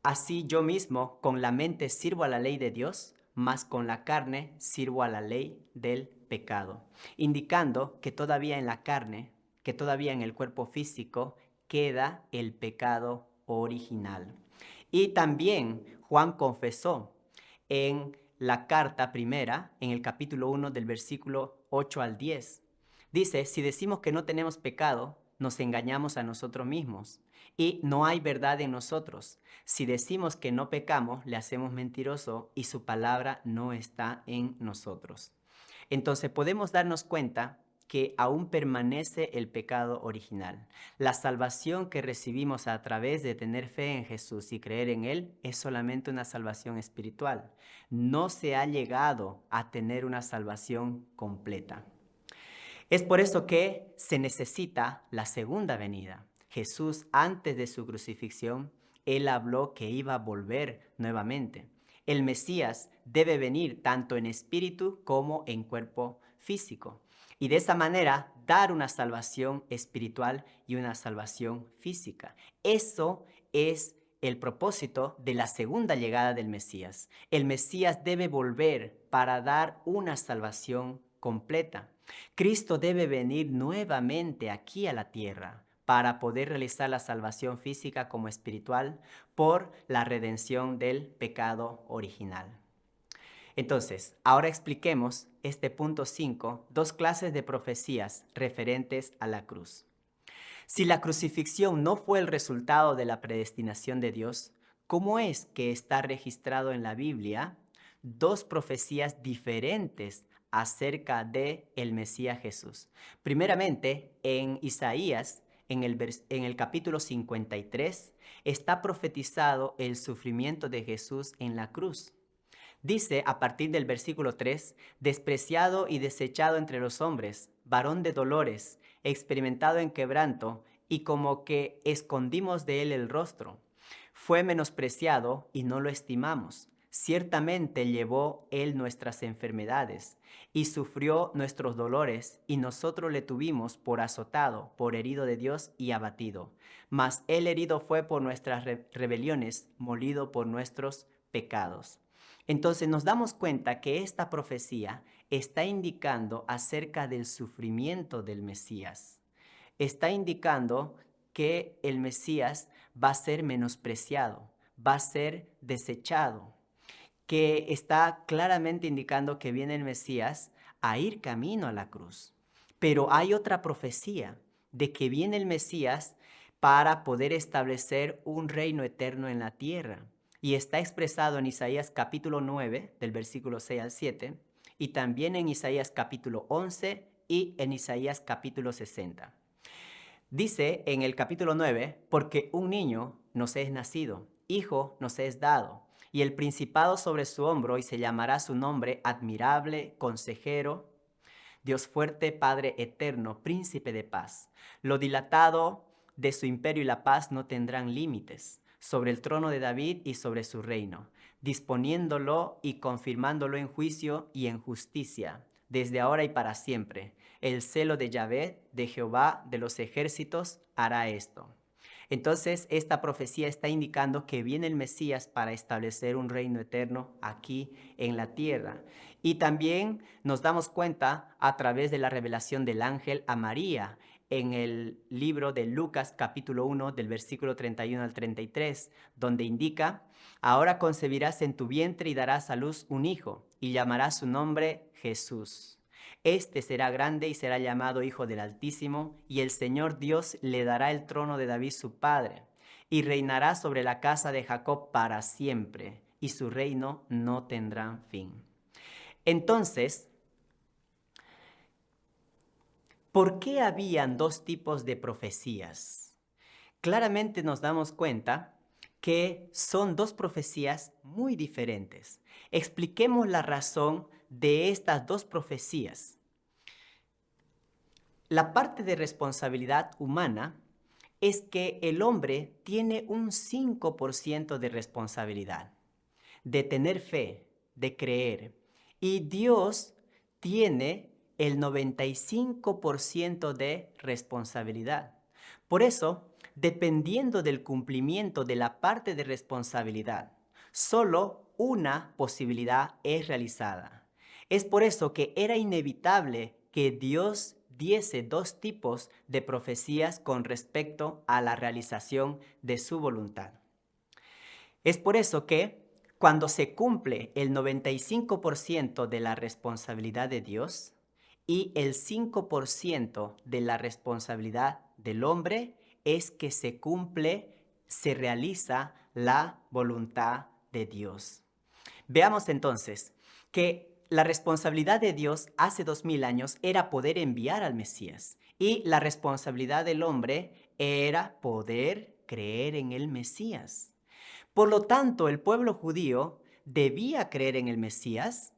así yo mismo con la mente sirvo a la ley de Dios, mas con la carne sirvo a la ley del pecado, indicando que todavía en la carne, que todavía en el cuerpo físico queda el pecado original. Y también Juan confesó en la carta primera, en el capítulo 1 del versículo 8 al 10. Dice, si decimos que no tenemos pecado, nos engañamos a nosotros mismos y no hay verdad en nosotros. Si decimos que no pecamos, le hacemos mentiroso y su palabra no está en nosotros. Entonces podemos darnos cuenta que aún permanece el pecado original. La salvación que recibimos a través de tener fe en Jesús y creer en Él es solamente una salvación espiritual. No se ha llegado a tener una salvación completa. Es por eso que se necesita la segunda venida. Jesús, antes de su crucifixión, Él habló que iba a volver nuevamente. El Mesías debe venir tanto en espíritu como en cuerpo físico. Y de esa manera dar una salvación espiritual y una salvación física. Eso es el propósito de la segunda llegada del Mesías. El Mesías debe volver para dar una salvación completa. Cristo debe venir nuevamente aquí a la tierra para poder realizar la salvación física como espiritual por la redención del pecado original. Entonces, ahora expliquemos este punto 5, dos clases de profecías referentes a la cruz. Si la crucifixión no fue el resultado de la predestinación de Dios, ¿cómo es que está registrado en la Biblia dos profecías diferentes acerca de el Mesías Jesús? Primeramente, en Isaías, en el capítulo 53, está profetizado el sufrimiento de Jesús en la cruz. Dice a partir del versículo 3, despreciado y desechado entre los hombres, varón de dolores, experimentado en quebranto, y como que escondimos de él el rostro. Fue menospreciado y no lo estimamos. Ciertamente llevó él nuestras enfermedades y sufrió nuestros dolores, y nosotros le tuvimos por azotado, por herido de Dios y abatido. Mas él herido fue por nuestras rebeliones, molido por nuestros pecados. Entonces nos damos cuenta que esta profecía está indicando acerca del sufrimiento del Mesías. Está indicando que el Mesías va a ser menospreciado, va a ser desechado, que está claramente indicando que viene el Mesías a ir camino a la cruz. Pero hay otra profecía de que viene el Mesías para poder establecer un reino eterno en la tierra. Y está expresado en Isaías capítulo 9, del versículo 6 al 7, y también en Isaías capítulo 11 y en Isaías capítulo 60. Dice en el capítulo 9, porque un niño nos es nacido, hijo nos es dado, y el principado sobre su hombro, y se llamará su nombre admirable, consejero, Dios fuerte, Padre eterno, príncipe de paz. Lo dilatado de su imperio y la paz no tendrán límites sobre el trono de David y sobre su reino, disponiéndolo y confirmándolo en juicio y en justicia, desde ahora y para siempre. El celo de Yahvé, de Jehová de los ejércitos, hará esto. Entonces, esta profecía está indicando que viene el Mesías para establecer un reino eterno aquí en la tierra. Y también nos damos cuenta a través de la revelación del ángel a María en el libro de Lucas capítulo 1 del versículo 31 al 33, donde indica: ahora concebirás en tu vientre y darás a luz un hijo, y llamarás su nombre Jesús. Este será grande y será llamado Hijo del Altísimo, y el Señor Dios le dará el trono de David su padre, y reinará sobre la casa de Jacob para siempre, y su reino no tendrá fin. Entonces, ¿por qué habían dos tipos de profecías? Claramente nos damos cuenta que son dos profecías muy diferentes. Expliquemos la razón de estas dos profecías. La parte de responsabilidad humana es que el hombre tiene un 5% de responsabilidad, de tener fe, de creer, y Dios tiene el 95% de responsabilidad. Por eso, dependiendo del cumplimiento de la parte de responsabilidad, solo una posibilidad es realizada. Es por eso que era inevitable que Dios diese dos tipos de profecías con respecto a la realización de su voluntad. Es por eso que cuando se cumple el 95% de la responsabilidad de Dios y el 5% de la responsabilidad del hombre, es que se cumple, se realiza la voluntad de Dios. Veamos entonces que la responsabilidad de Dios hace 2000 años era poder enviar al Mesías, y la responsabilidad del hombre era poder creer en el Mesías. Por lo tanto, el pueblo judío debía creer en el Mesías.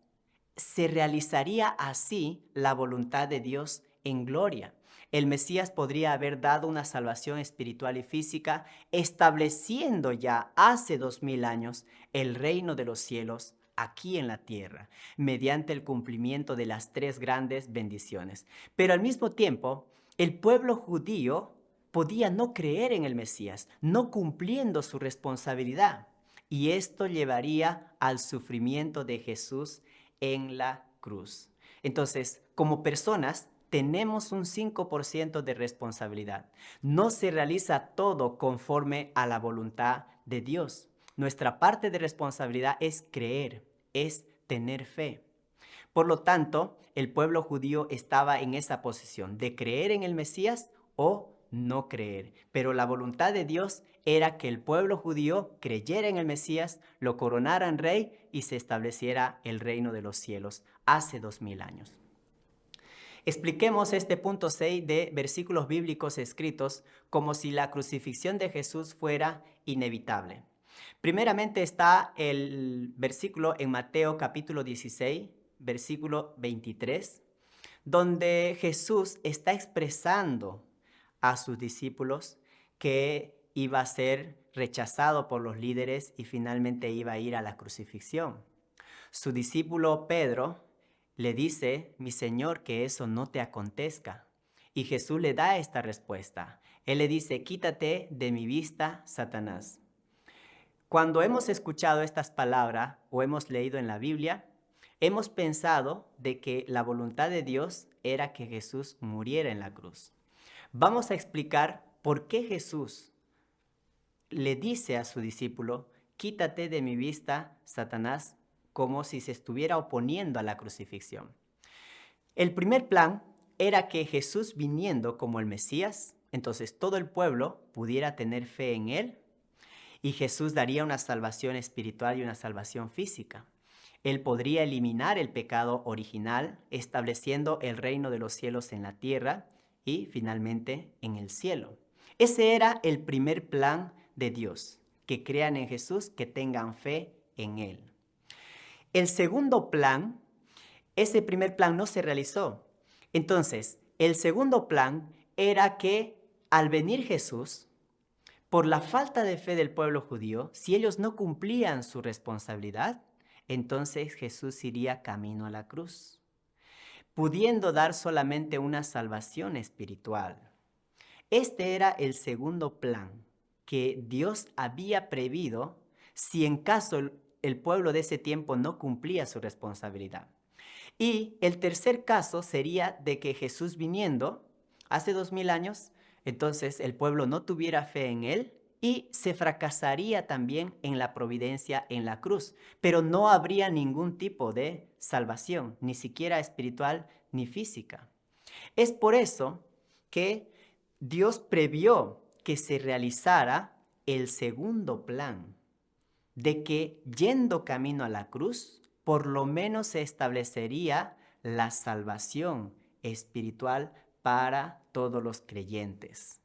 Se realizaría así la voluntad de Dios en gloria. El Mesías podría haber dado una salvación espiritual y física, estableciendo ya hace 2000 años el reino de los cielos aquí en la tierra, mediante el cumplimiento de las tres grandes bendiciones. Pero al mismo tiempo, el pueblo judío podía no creer en el Mesías, no cumpliendo su responsabilidad. Y esto llevaría al sufrimiento de Jesús en la cruz. Entonces, como personas, tenemos un 5% de responsabilidad. No se realiza todo conforme a la voluntad de Dios. Nuestra parte de responsabilidad es creer, es tener fe. Por lo tanto, el pueblo judío estaba en esa posición de creer en el Mesías o no creer. Pero la voluntad de Dios era que el pueblo judío creyera en el Mesías, lo coronaran rey y se estableciera el reino de los cielos hace 2000 años. Expliquemos este punto 6 de versículos bíblicos escritos como si la crucifixión de Jesús fuera inevitable. Primeramente está el versículo en Mateo capítulo 16, versículo 23, donde Jesús está expresando a sus discípulos que iba a ser rechazado por los líderes y finalmente iba a ir a la crucifixión. Su discípulo Pedro le dice: mi Señor, que eso no te acontezca. Y Jesús le da esta respuesta. Él le dice: quítate de mi vista, Satanás. Cuando hemos escuchado estas palabras o hemos leído en la Biblia, hemos pensado de que la voluntad de Dios era que Jesús muriera en la cruz. Vamos a explicar por qué Jesús le dice a su discípulo: quítate de mi vista, Satanás, como si se estuviera oponiendo a la crucifixión. El primer plan era que Jesús, viniendo como el Mesías, entonces todo el pueblo pudiera tener fe en él, y Jesús daría una salvación espiritual y una salvación física. Él podría eliminar el pecado original, estableciendo el reino de los cielos en la tierra y finalmente en el cielo. Ese era el primer plan de Dios: que crean en Jesús, que tengan fe en él. El segundo plan, ese primer plan no se realizó. Entonces, el segundo plan era que al venir Jesús, por la falta de fe del pueblo judío, si ellos no cumplían su responsabilidad, entonces Jesús iría camino a la cruz, pudiendo dar solamente una salvación espiritual. Este era el segundo plan que Dios había previsto si en caso el pueblo de ese tiempo no cumplía su responsabilidad. Y el tercer caso sería de que Jesús, viniendo hace 2000 años, entonces el pueblo no tuviera fe en él y se fracasaría también en la providencia en la cruz, pero no habría ningún tipo de salvación, ni siquiera espiritual ni física. Es por eso que Dios previó que se realizara el segundo plan, de que yendo camino a la cruz, por lo menos se establecería la salvación espiritual para todos los creyentes.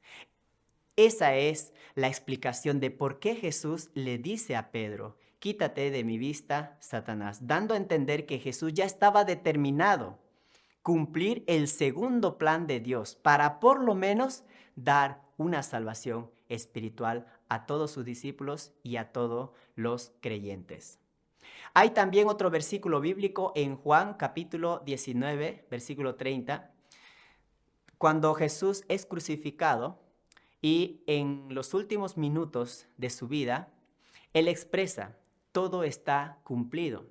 Esa es la explicación de por qué Jesús le dice a Pedro: quítate de mi vista, Satanás, dando a entender que Jesús ya estaba determinado cumplir el segundo plan de Dios para por lo menos dar una salvación espiritual a todos sus discípulos y a todos los creyentes. Hay también otro versículo bíblico en Juan capítulo 19, versículo 30, cuando Jesús es crucificado y en los últimos minutos de su vida, Él expresa: todo está cumplido.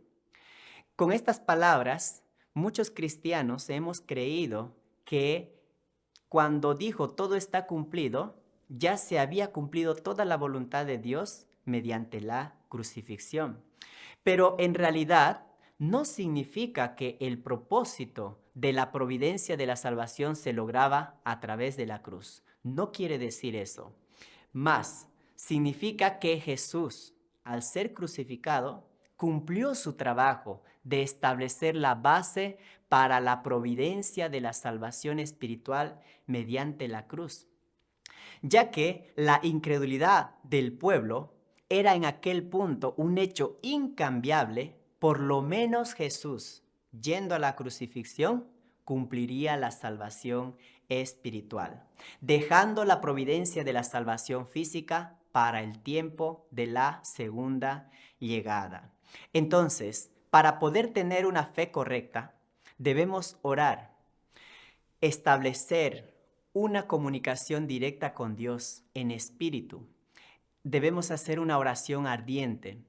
Con estas palabras, muchos cristianos hemos creído que cuando dijo todo está cumplido, ya se había cumplido toda la voluntad de Dios mediante la crucifixión. Pero en realidad no significa que el propósito de la providencia de la salvación se lograba a través de la cruz. No quiere decir eso. Más, significa que Jesús, al ser crucificado, cumplió su trabajo de establecer la base para la providencia de la salvación espiritual mediante la cruz, ya que la incredulidad del pueblo era en aquel punto un hecho incambiable. Por lo menos Jesús, yendo a la crucifixión, cumpliría la salvación espiritual, dejando la providencia de la salvación física para el tiempo de la segunda llegada. Entonces, para poder tener una fe correcta, debemos orar, establecer una comunicación directa con Dios en espíritu. Debemos hacer una oración ardiente.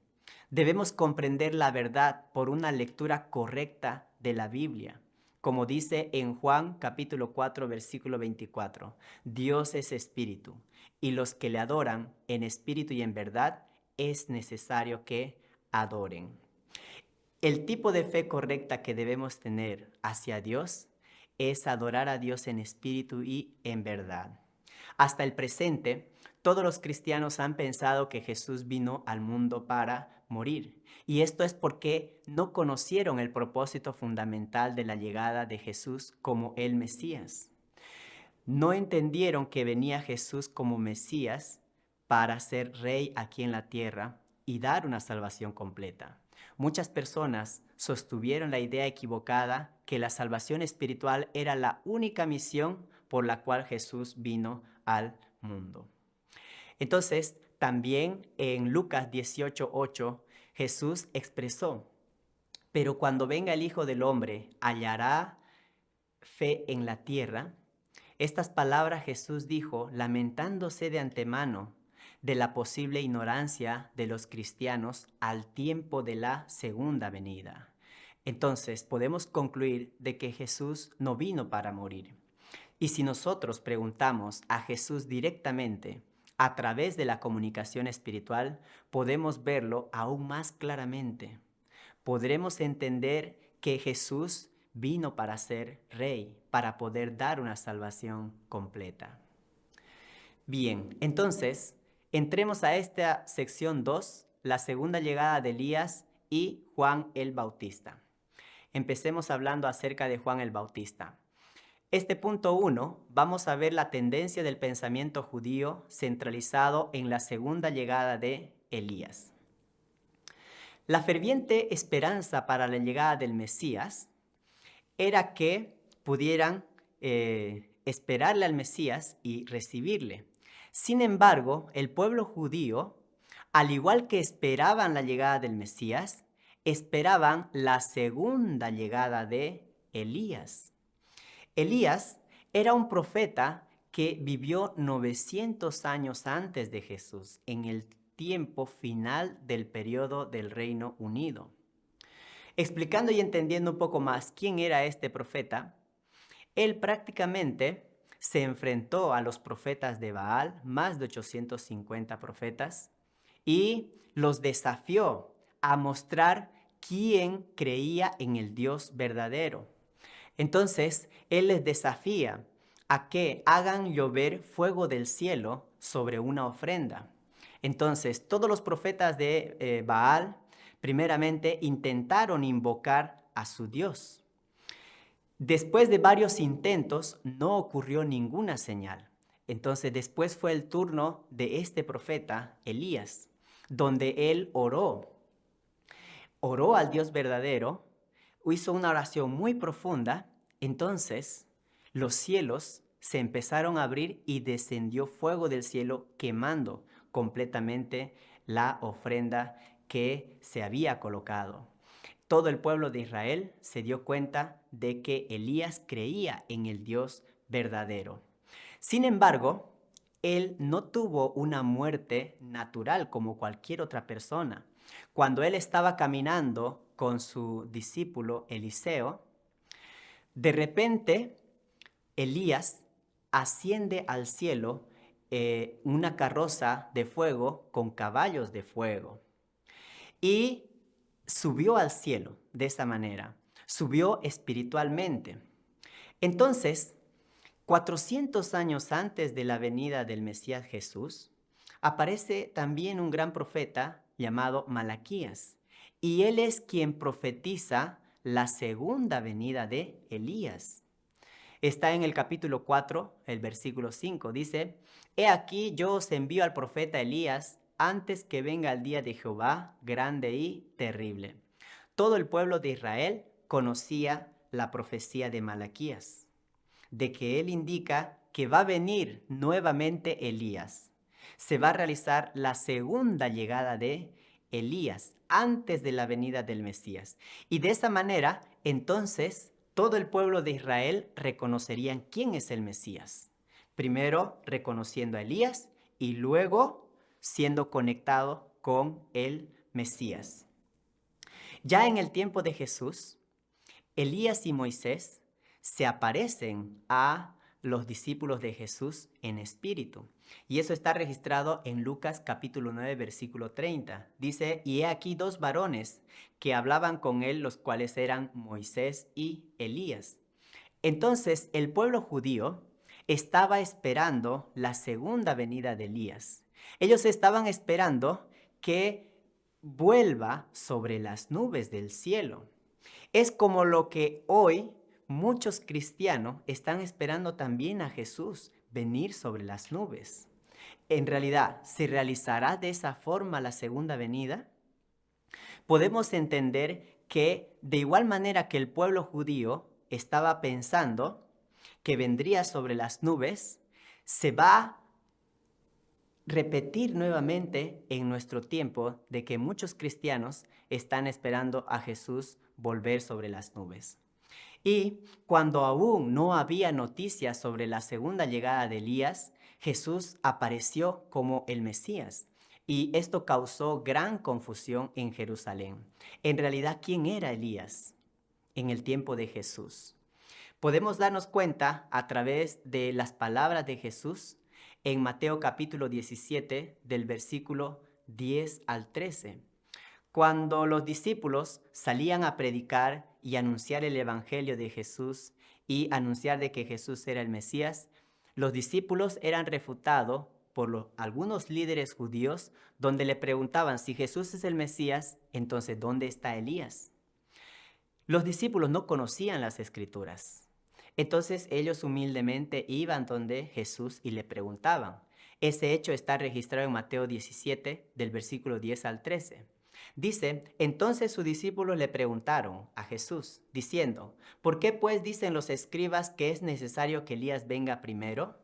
Debemos comprender la verdad por una lectura correcta de la Biblia. Como dice en Juan capítulo 4, versículo 24, Dios es espíritu, y los que le adoran en espíritu y en verdad es necesario que adoren. El tipo de fe correcta que debemos tener hacia Dios es adorar a Dios en espíritu y en verdad. Hasta el presente, todos los cristianos han pensado que Jesús vino al mundo para morir. Y esto es porque no conocieron el propósito fundamental de la llegada de Jesús como el Mesías. No entendieron que venía Jesús como Mesías para ser rey aquí en la tierra y dar una salvación completa. Muchas personas sostuvieron la idea equivocada que la salvación espiritual era la única misión por la cual Jesús vino al mundo. Entonces, también en Lucas 18:8, Jesús expresó: pero cuando venga el Hijo del Hombre, ¿hallará fe en la tierra? Estas palabras Jesús dijo lamentándose de antemano de la posible ignorancia de los cristianos al tiempo de la segunda venida. Entonces podemos concluir de que Jesús no vino para morir. Y si nosotros preguntamos a Jesús directamente a través de la comunicación espiritual, podemos verlo aún más claramente. Podremos entender que Jesús vino para ser rey, para poder dar una salvación completa. Bien, entonces, entremos a esta sección 2, la segunda llegada de Elías y Juan el Bautista. Empecemos hablando acerca de Juan el Bautista. Este punto 1, vamos a ver la tendencia del pensamiento judío centralizado en la segunda llegada de Elías. La ferviente esperanza para la llegada del Mesías era que pudieran esperarle al Mesías y recibirle. Sin embargo, el pueblo judío, al igual que esperaban la llegada del Mesías, esperaban la segunda llegada de Elías. Elías era un profeta que vivió 900 años antes de Jesús, en el tiempo final del periodo del Reino Unido. Explicando y entendiendo un poco más quién era este profeta, él prácticamente se enfrentó a los profetas de Baal, más de 850 profetas, y los desafió a mostrar quién creía en el Dios verdadero. Entonces, él les desafía a que hagan llover fuego del cielo sobre una ofrenda. Entonces, todos los profetas de Baal, primeramente, intentaron invocar a su Dios. Después de varios intentos, no ocurrió ninguna señal. Entonces, después fue el turno de este profeta, Elías, donde él oró al Dios verdadero, hizo una oración muy profunda. Entonces los cielos se empezaron a abrir y descendió fuego del cielo quemando completamente la ofrenda que se había colocado. Todo el pueblo de Israel se dio cuenta de que Elías creía en el Dios verdadero. Sin embargo, él no tuvo una muerte natural como cualquier otra persona. Cuando él estaba caminando con su discípulo Eliseo, de repente Elías asciende al cielo una carroza de fuego con caballos de fuego y subió al cielo de esa manera, subió espiritualmente. Entonces, 400 años antes de la venida del Mesías Jesús, aparece también un gran profeta llamado Malaquías, y él es quien profetiza la segunda venida de Elías. Está en el capítulo 4, el versículo 5, dice: He aquí yo os envío al profeta Elías antes que venga el día de Jehová grande y terrible. Todo el pueblo de Israel conocía la profecía de Malaquías, de que él indica que va a venir nuevamente Elías. Se va a realizar la segunda llegada de Elías antes de la venida del Mesías. Y de esa manera, entonces, todo el pueblo de Israel reconocerían quién es el Mesías. Primero reconociendo a Elías y luego siendo conectado con el Mesías. Ya en el tiempo de Jesús, Elías y Moisés se aparecen a los discípulos de Jesús en espíritu. Y eso está registrado en Lucas capítulo 9, versículo 30. Dice: y he aquí dos varones que hablaban con él, los cuales eran Moisés y Elías. Entonces el pueblo judío estaba esperando la segunda venida de Elías. Ellos estaban esperando que vuelva sobre las nubes del cielo. Es como lo que hoy muchos cristianos están esperando también a Jesús venir sobre las nubes. En realidad, ¿se realizará de esa forma la segunda venida? podemos entender que de igual manera que el pueblo judío estaba pensando que vendría sobre las nubes, se va a repetir nuevamente en nuestro tiempo de que muchos cristianos están esperando a Jesús volver sobre las nubes. Y cuando aún no había noticias sobre la segunda llegada de Elías, Jesús apareció como el Mesías. Y esto causó gran confusión en Jerusalén. En realidad, ¿quién era Elías en el tiempo de Jesús? Podemos darnos cuenta a través de las palabras de Jesús en Mateo capítulo 17, del versículo 10 al 13. Cuando los discípulos salían a predicar y anunciar el evangelio de Jesús y anunciar de que Jesús era el Mesías, los discípulos eran refutados por algunos líderes judíos donde le preguntaban si Jesús es el Mesías, entonces ¿dónde está Elías? Los discípulos no conocían las escrituras. Entonces ellos humildemente iban donde Jesús y le preguntaban. Ese hecho está registrado en Mateo 17, del versículo 10 al 13. Dice, entonces sus discípulos le preguntaron a Jesús, diciendo, ¿por qué pues dicen los escribas que es necesario que Elías venga primero?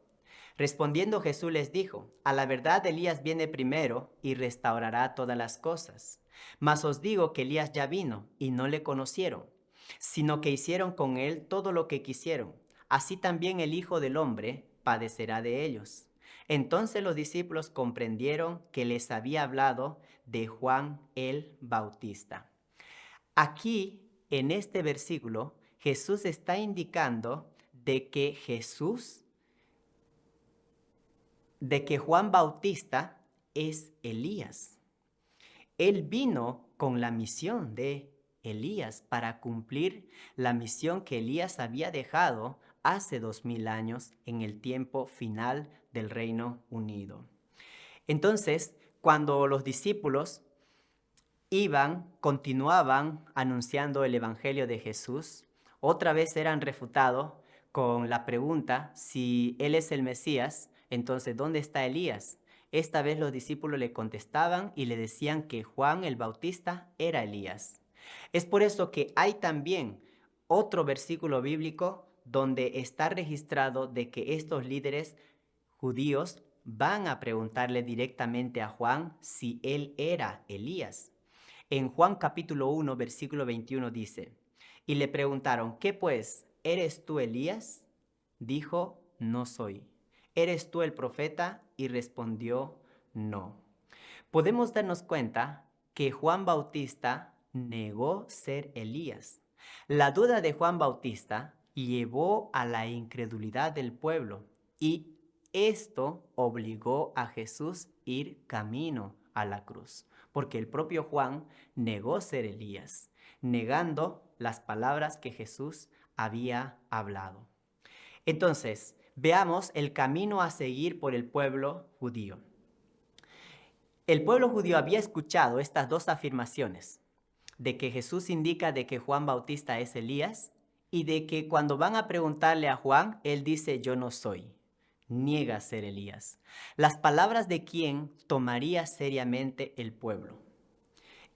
Respondiendo Jesús les dijo, a la verdad Elías viene primero y restaurará todas las cosas. Mas os digo que Elías ya vino y no le conocieron, sino que hicieron con él todo lo que quisieron. Así también el Hijo del Hombre padecerá de ellos. Entonces los discípulos comprendieron que les había hablado de Juan el Bautista. Aquí, en este versículo, Jesús está indicando de que Juan Bautista es Elías. Él vino con la misión de Elías para cumplir la misión que Elías había dejado hace 2000 años en el tiempo final del Reino Unido. Entonces, cuando los discípulos continuaban anunciando el Evangelio de Jesús, otra vez eran refutados con la pregunta si Él es el Mesías, entonces ¿dónde está Elías? Esta vez los discípulos le contestaban y le decían que Juan el Bautista era Elías. Es por eso que hay también otro versículo bíblico donde está registrado de que estos líderes judíos van a preguntarle directamente a Juan si él era Elías. En Juan capítulo 1, versículo 21 dice, y le preguntaron, ¿qué pues? ¿Eres tú Elías? Dijo, no soy. ¿Eres tú el profeta? Y respondió, no. Podemos darnos cuenta que Juan Bautista negó ser Elías. La duda de Juan Bautista llevó a la incredulidad del pueblo y esto obligó a Jesús a ir camino a la cruz, porque el propio Juan negó ser Elías, negando las palabras que Jesús había hablado. Entonces, veamos el camino a seguir por el pueblo judío. El pueblo judío había escuchado estas dos afirmaciones, de que Jesús indica de que Juan Bautista es Elías y de que cuando van a preguntarle a Juan, él dice, yo no soy, niega ser Elías. Las palabras de quién tomaría seriamente el pueblo.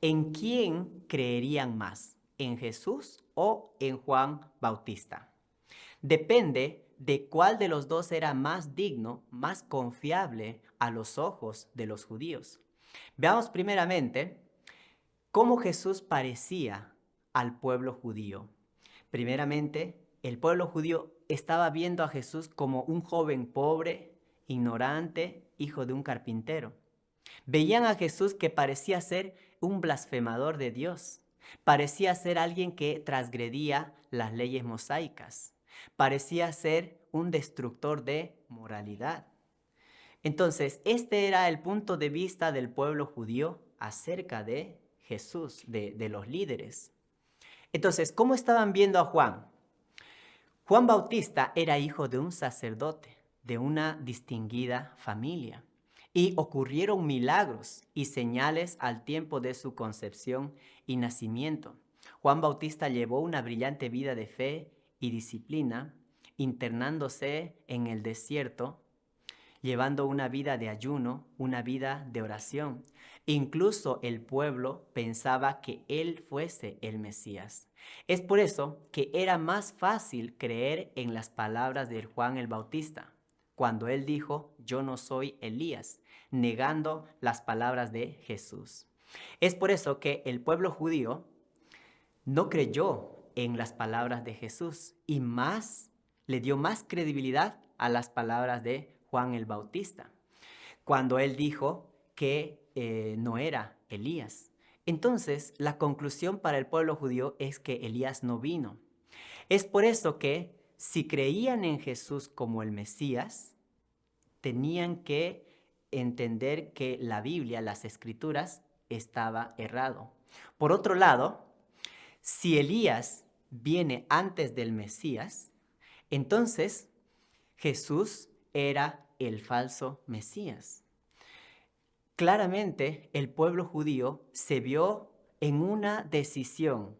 ¿En quién creerían más? ¿En Jesús o en Juan Bautista? Depende de cuál de los dos era más digno, más confiable a los ojos de los judíos. Veamos primeramente cómo Jesús parecía al pueblo judío. Primeramente, el pueblo judío estaba viendo a Jesús como un joven pobre, ignorante, hijo de un carpintero. Veían a Jesús que parecía ser un blasfemador de Dios. Parecía ser alguien que transgredía las leyes mosaicas. Parecía ser un destructor de moralidad. Entonces, este era el punto de vista del pueblo judío acerca de Jesús, de los líderes. Entonces, ¿cómo estaban viendo a Juan? Juan Bautista era hijo de un sacerdote, de una distinguida familia. Y ocurrieron milagros y señales al tiempo de su concepción y nacimiento. Juan Bautista llevó una brillante vida de fe y disciplina, internándose en el desierto llevando una vida de ayuno, una vida de oración. Incluso el pueblo pensaba que él fuese el Mesías. Es por eso que era más fácil creer en las palabras de Juan el Bautista, cuando él dijo, yo no soy Elías, negando las palabras de Jesús. Es por eso que el pueblo judío no creyó en las palabras de Jesús y más le dio más credibilidad a las palabras de Juan el Bautista, cuando él dijo que no era Elías. Entonces, la conclusión para el pueblo judío es que Elías no vino. Es por eso que si creían en Jesús como el Mesías, tenían que entender que la Biblia, las Escrituras, estaba errado. Por otro lado, si Elías viene antes del Mesías, entonces Jesús era el falso Mesías. Claramente el pueblo judío se vio en una decisión,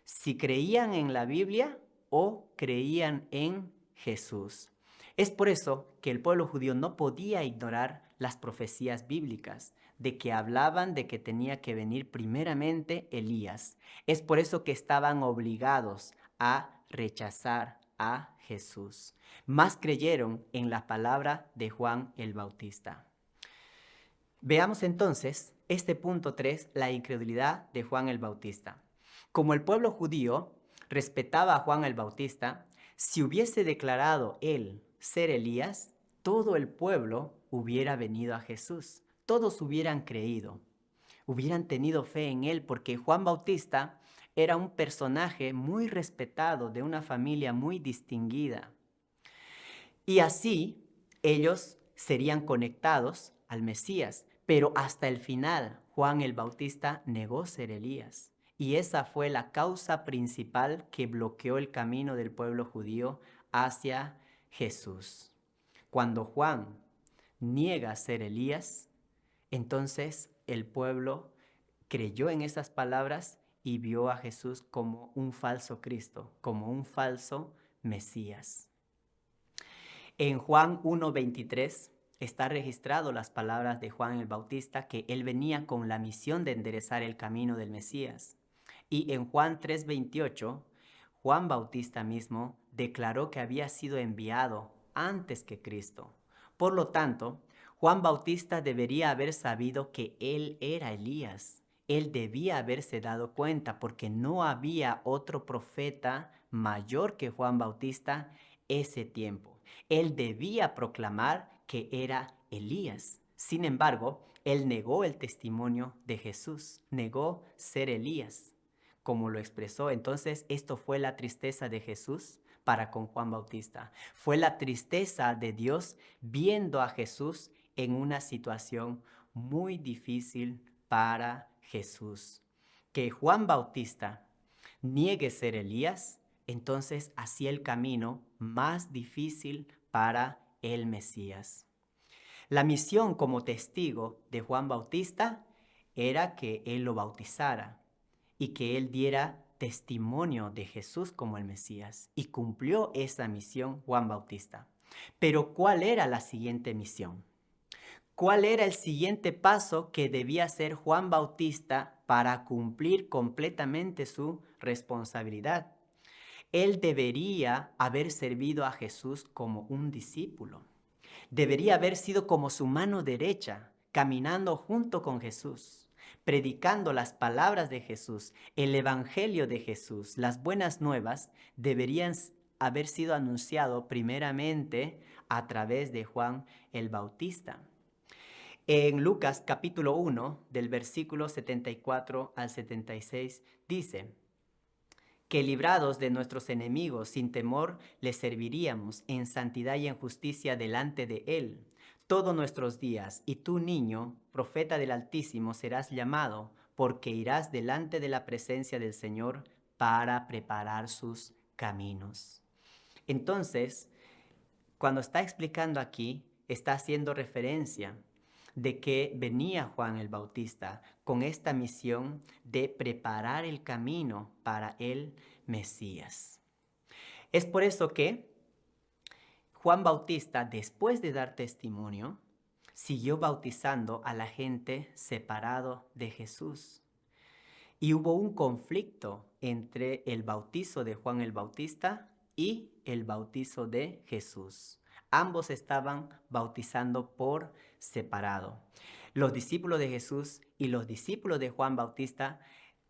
si creían en la Biblia o creían en Jesús. Es por eso que el pueblo judío no podía ignorar las profecías bíblicas, de que hablaban de que tenía que venir primeramente Elías. Es por eso que estaban obligados a rechazar a Jesús. Más creyeron en la palabra de Juan el Bautista. Veamos entonces este punto 3, la incredulidad de Juan el Bautista. Como el pueblo judío respetaba a Juan el Bautista, si hubiese declarado él ser Elías, todo el pueblo hubiera venido a Jesús. Todos hubieran creído, hubieran tenido fe en él, porque Juan Bautista era un personaje muy respetado, de una familia muy distinguida. Y así ellos serían conectados al Mesías. Pero hasta el final, Juan el Bautista negó ser Elías. Y esa fue la causa principal que bloqueó el camino del pueblo judío hacia Jesús. Cuando Juan niega ser Elías, entonces el pueblo creyó en esas palabras y vio a Jesús como un falso Cristo, como un falso Mesías. En Juan 1:23 está registrado las palabras de Juan el Bautista, que él venía con la misión de enderezar el camino del Mesías. Y en Juan 3:28, Juan Bautista mismo declaró que había sido enviado antes que Cristo. Por lo tanto, Juan Bautista debería haber sabido que él era Elías. Él debía haberse dado cuenta, porque no había otro profeta mayor que Juan Bautista ese tiempo. Él debía proclamar que era Elías. Sin embargo, él negó el testimonio de Jesús, negó ser Elías, como lo expresó. Entonces, esto fue la tristeza de Jesús para con Juan Bautista. Fue la tristeza de Dios viendo a Jesús en una situación muy difícil para Jesús. Que Juan Bautista niegue ser Elías, entonces hacía el camino más difícil para el Mesías. La misión como testigo de Juan Bautista era que él lo bautizara y que él diera testimonio de Jesús como el Mesías. Y cumplió esa misión Juan Bautista. Pero ¿cuál era la siguiente misión? ¿Cuál era el siguiente paso que debía hacer Juan Bautista para cumplir completamente su responsabilidad? Él debería haber servido a Jesús como un discípulo. Debería haber sido como su mano derecha, caminando junto con Jesús, predicando las palabras de Jesús, el evangelio de Jesús. Las buenas nuevas deberían haber sido anunciado primeramente a través de Juan el Bautista. En Lucas capítulo 1, del versículo 74 al 76, dice: que librados de nuestros enemigos sin temor les serviríamos en santidad y en justicia delante de Él todos nuestros días. Y tú, niño, profeta del Altísimo, serás llamado, porque irás delante de la presencia del Señor para preparar sus caminos. Entonces, cuando está explicando aquí, está haciendo referencia de que venía Juan el Bautista con esta misión de preparar el camino para el Mesías. Es por eso que Juan Bautista, después de dar testimonio, siguió bautizando a la gente separado de Jesús. Y hubo un conflicto entre el bautizo de Juan el Bautista y el bautizo de Jesús. Ambos estaban bautizando por separado. Los discípulos de Jesús y los discípulos de Juan Bautista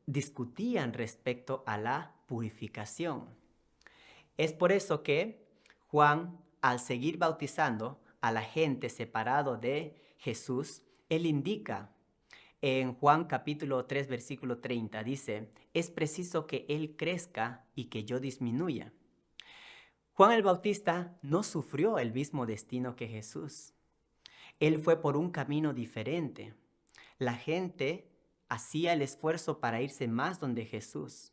discutían respecto a la purificación. Es por eso que Juan, al seguir bautizando a la gente separado de Jesús, él indica en Juan capítulo 3, versículo 30, dice, es preciso que Él crezca y que yo disminuya. Juan el Bautista no sufrió el mismo destino que Jesús. Él fue por un camino diferente. La gente hacía el esfuerzo para irse más donde Jesús.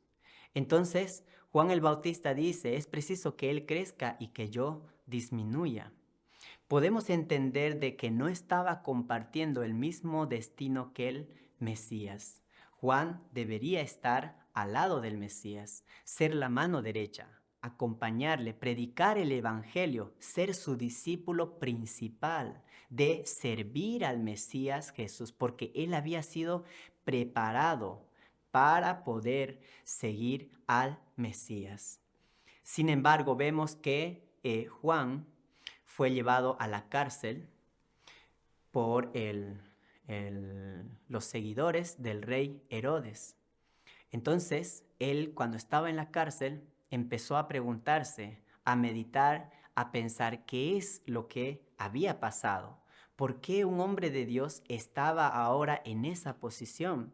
Entonces, Juan el Bautista dice, es preciso que Él crezca y que yo disminuya. Podemos entender de que no estaba compartiendo el mismo destino que el Mesías. Juan debería estar al lado del Mesías, ser la mano derecha, acompañarle, predicar el Evangelio, ser su discípulo principal, de servir al Mesías Jesús, porque él había sido preparado para poder seguir al Mesías. Sin embargo, vemos que Juan fue llevado a la cárcel por los seguidores del rey Herodes. Entonces, él cuando estaba en la cárcel empezó a preguntarse, a meditar, a pensar qué es lo que había pasado. ¿Por qué un hombre de Dios estaba ahora en esa posición?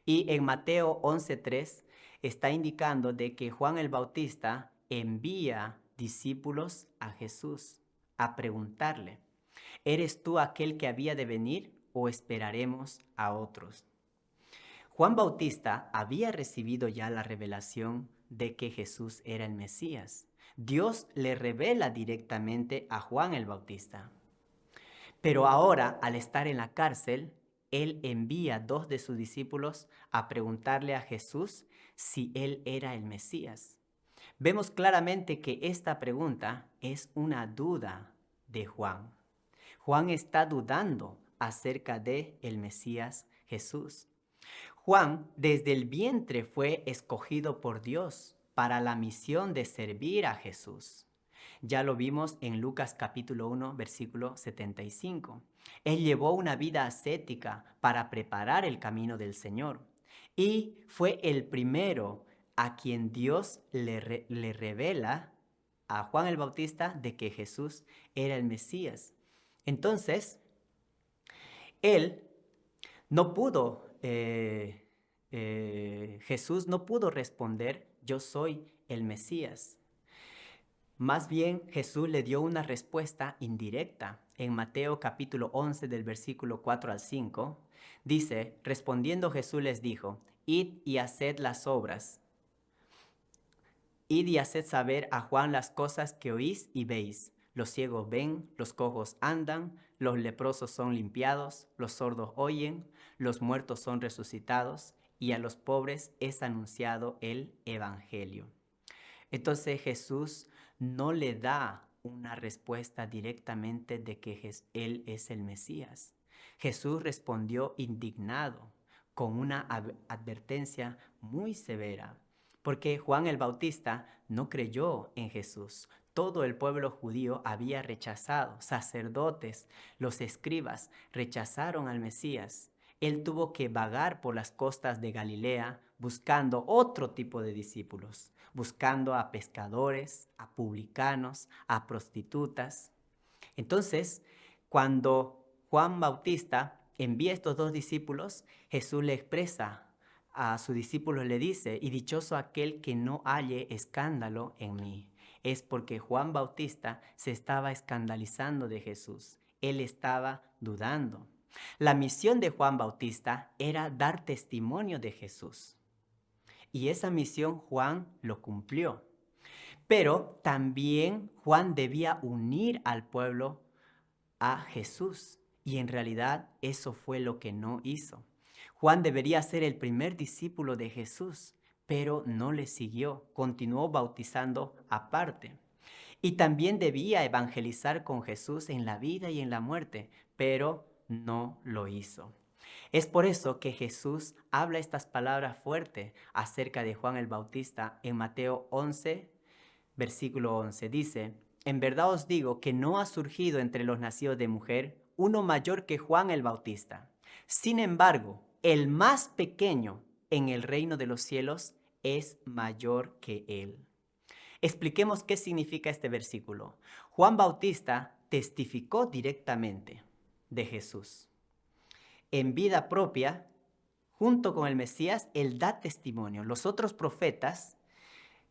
Y en Mateo 11:3 está indicando de que Juan el Bautista envía discípulos a Jesús a preguntarle, ¿eres tú aquel que había de venir o esperaremos a otros? Juan Bautista había recibido ya la revelación de que Jesús era el Mesías. Dios le revela directamente a Juan el Bautista. Pero ahora, al estar en la cárcel, él envía a 2 de sus discípulos a preguntarle a Jesús si él era el Mesías. Vemos claramente que esta pregunta es una duda de Juan. Juan está dudando acerca de el Mesías Jesús. Juan desde el vientre fue escogido por Dios para la misión de servir a Jesús. Ya lo vimos en Lucas capítulo 1, versículo 75. Él llevó una vida ascética para preparar el camino del Señor y fue el primero a quien Dios le revela a Juan el Bautista de que Jesús era el Mesías. Entonces, él no pudo, Jesús no pudo responder, yo soy el Mesías. Más bien, Jesús le dio una respuesta indirecta. En Mateo capítulo 11 del versículo 4 al 5, dice, respondiendo Jesús les dijo, id y haced las obras. Id y haced saber a Juan las cosas que oís y veis. Los ciegos ven, los cojos andan, los leprosos son limpiados, los sordos oyen, los muertos son resucitados, y a los pobres es anunciado el Evangelio. Entonces Jesús no le da una respuesta directamente de que Él es el Mesías. Jesús respondió indignado, con una advertencia muy severa, porque Juan el Bautista no creyó en Jesús. Todo el pueblo judío había rechazado, sacerdotes, los escribas rechazaron al Mesías. Él tuvo que vagar por las costas de Galilea buscando otro tipo de discípulos, buscando a pescadores, a publicanos, a prostitutas. Entonces, cuando Juan Bautista envía a estos 2 discípulos, Jesús le expresa a sus discípulos, le dice, y dichoso aquel que no halle escándalo en mí. Es porque Juan Bautista se estaba escandalizando de Jesús. Él estaba dudando. La misión de Juan Bautista era dar testimonio de Jesús. Y esa misión Juan lo cumplió. Pero también Juan debía unir al pueblo a Jesús. Y en realidad eso fue lo que no hizo. Juan debería ser el primer discípulo de Jesús, pero no le siguió, continuó bautizando aparte. Y también debía evangelizar con Jesús en la vida y en la muerte, pero no lo hizo. Es por eso que Jesús habla estas palabras fuertes acerca de Juan el Bautista en Mateo 11, versículo 11. Dice, en verdad os digo que no ha surgido entre los nacidos de mujer uno mayor que Juan el Bautista. Sin embargo, el más pequeño en el reino de los cielos es mayor que él. Expliquemos qué significa este versículo. Juan Bautista testificó directamente de Jesús. En vida propia, junto con el Mesías, él da testimonio. Los otros profetas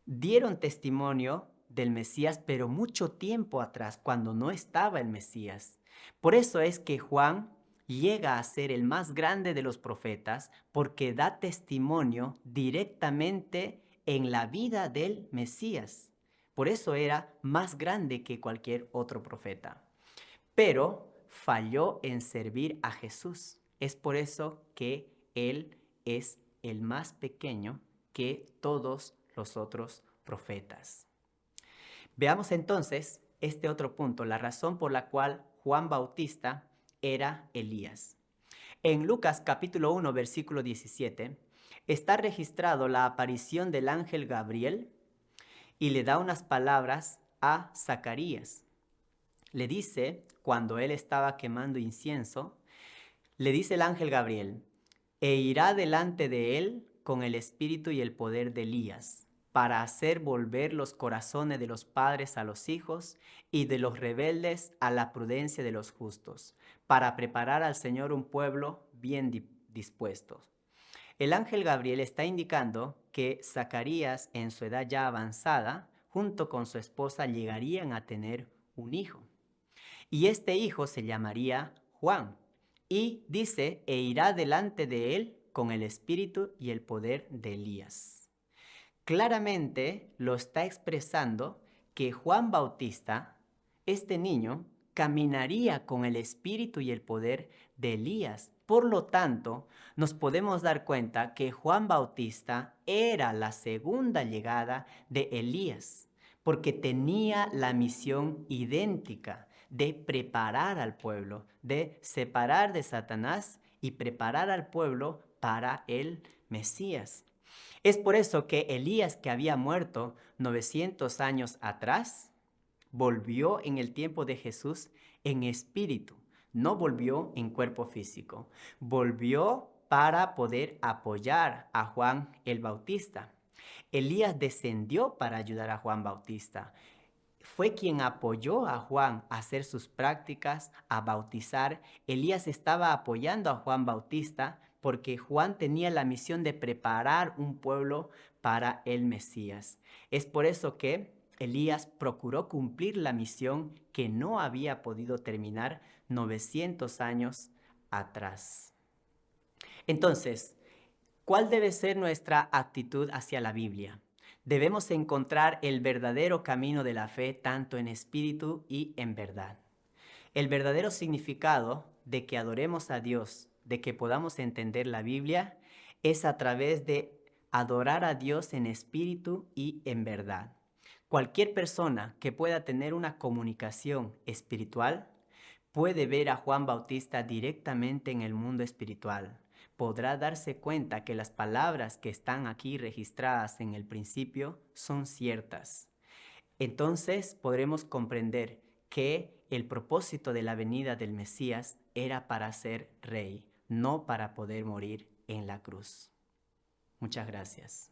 dieron testimonio del Mesías, pero mucho tiempo atrás, cuando no estaba el Mesías. Por eso es que Juan llega a ser el más grande de los profetas, porque da testimonio directamente en la vida del Mesías. Por eso era más grande que cualquier otro profeta. Pero falló en servir a Jesús. Es por eso que él es el más pequeño que todos los otros profetas. Veamos entonces este otro punto, la razón por la cual Juan Bautista era Elías. En Lucas capítulo 1, versículo 17, está registrado la aparición del ángel Gabriel y le da unas palabras a Zacarías. Le dice, cuando él estaba quemando incienso, le dice el ángel Gabriel, e irá delante de él con el espíritu y el poder de Elías, para hacer volver los corazones de los padres a los hijos y de los rebeldes a la prudencia de los justos, para preparar al Señor un pueblo bien dispuesto. El ángel Gabriel está indicando que Zacarías, en su edad ya avanzada, junto con su esposa, llegarían a tener un hijo. Y este hijo se llamaría Juan. Y dice, e irá delante de él con el espíritu y el poder de Elías. Claramente lo está expresando que Juan Bautista, este niño, caminaría con el espíritu y el poder de Elías. Por lo tanto, nos podemos dar cuenta que Juan Bautista era la segunda llegada de Elías, porque tenía la misión idéntica de preparar al pueblo, de separar de Satanás y preparar al pueblo para el Mesías. Es por eso que Elías, que había muerto 900 años atrás, volvió en el tiempo de Jesús en espíritu, no volvió en cuerpo físico. Volvió para poder apoyar a Juan el Bautista. Elías descendió para ayudar a Juan Bautista. Fue quien apoyó a Juan a hacer sus prácticas, a bautizar. Elías estaba apoyando a Juan Bautista porque Juan tenía la misión de preparar un pueblo para el Mesías. Es por eso que Elías procuró cumplir la misión que no había podido terminar 900 años atrás. Entonces, ¿cuál debe ser nuestra actitud hacia la Biblia? Debemos encontrar el verdadero camino de la fe tanto en espíritu y en verdad. El verdadero significado de que adoremos a Dios, de que podamos entender la Biblia, es a través de adorar a Dios en espíritu y en verdad. Cualquier persona que pueda tener una comunicación espiritual puede ver a Juan Bautista directamente en el mundo espiritual. Podrá darse cuenta que las palabras que están aquí registradas en el principio son ciertas. Entonces podremos comprender que el propósito de la venida del Mesías era para ser rey, no para poder morir en la cruz. Muchas gracias.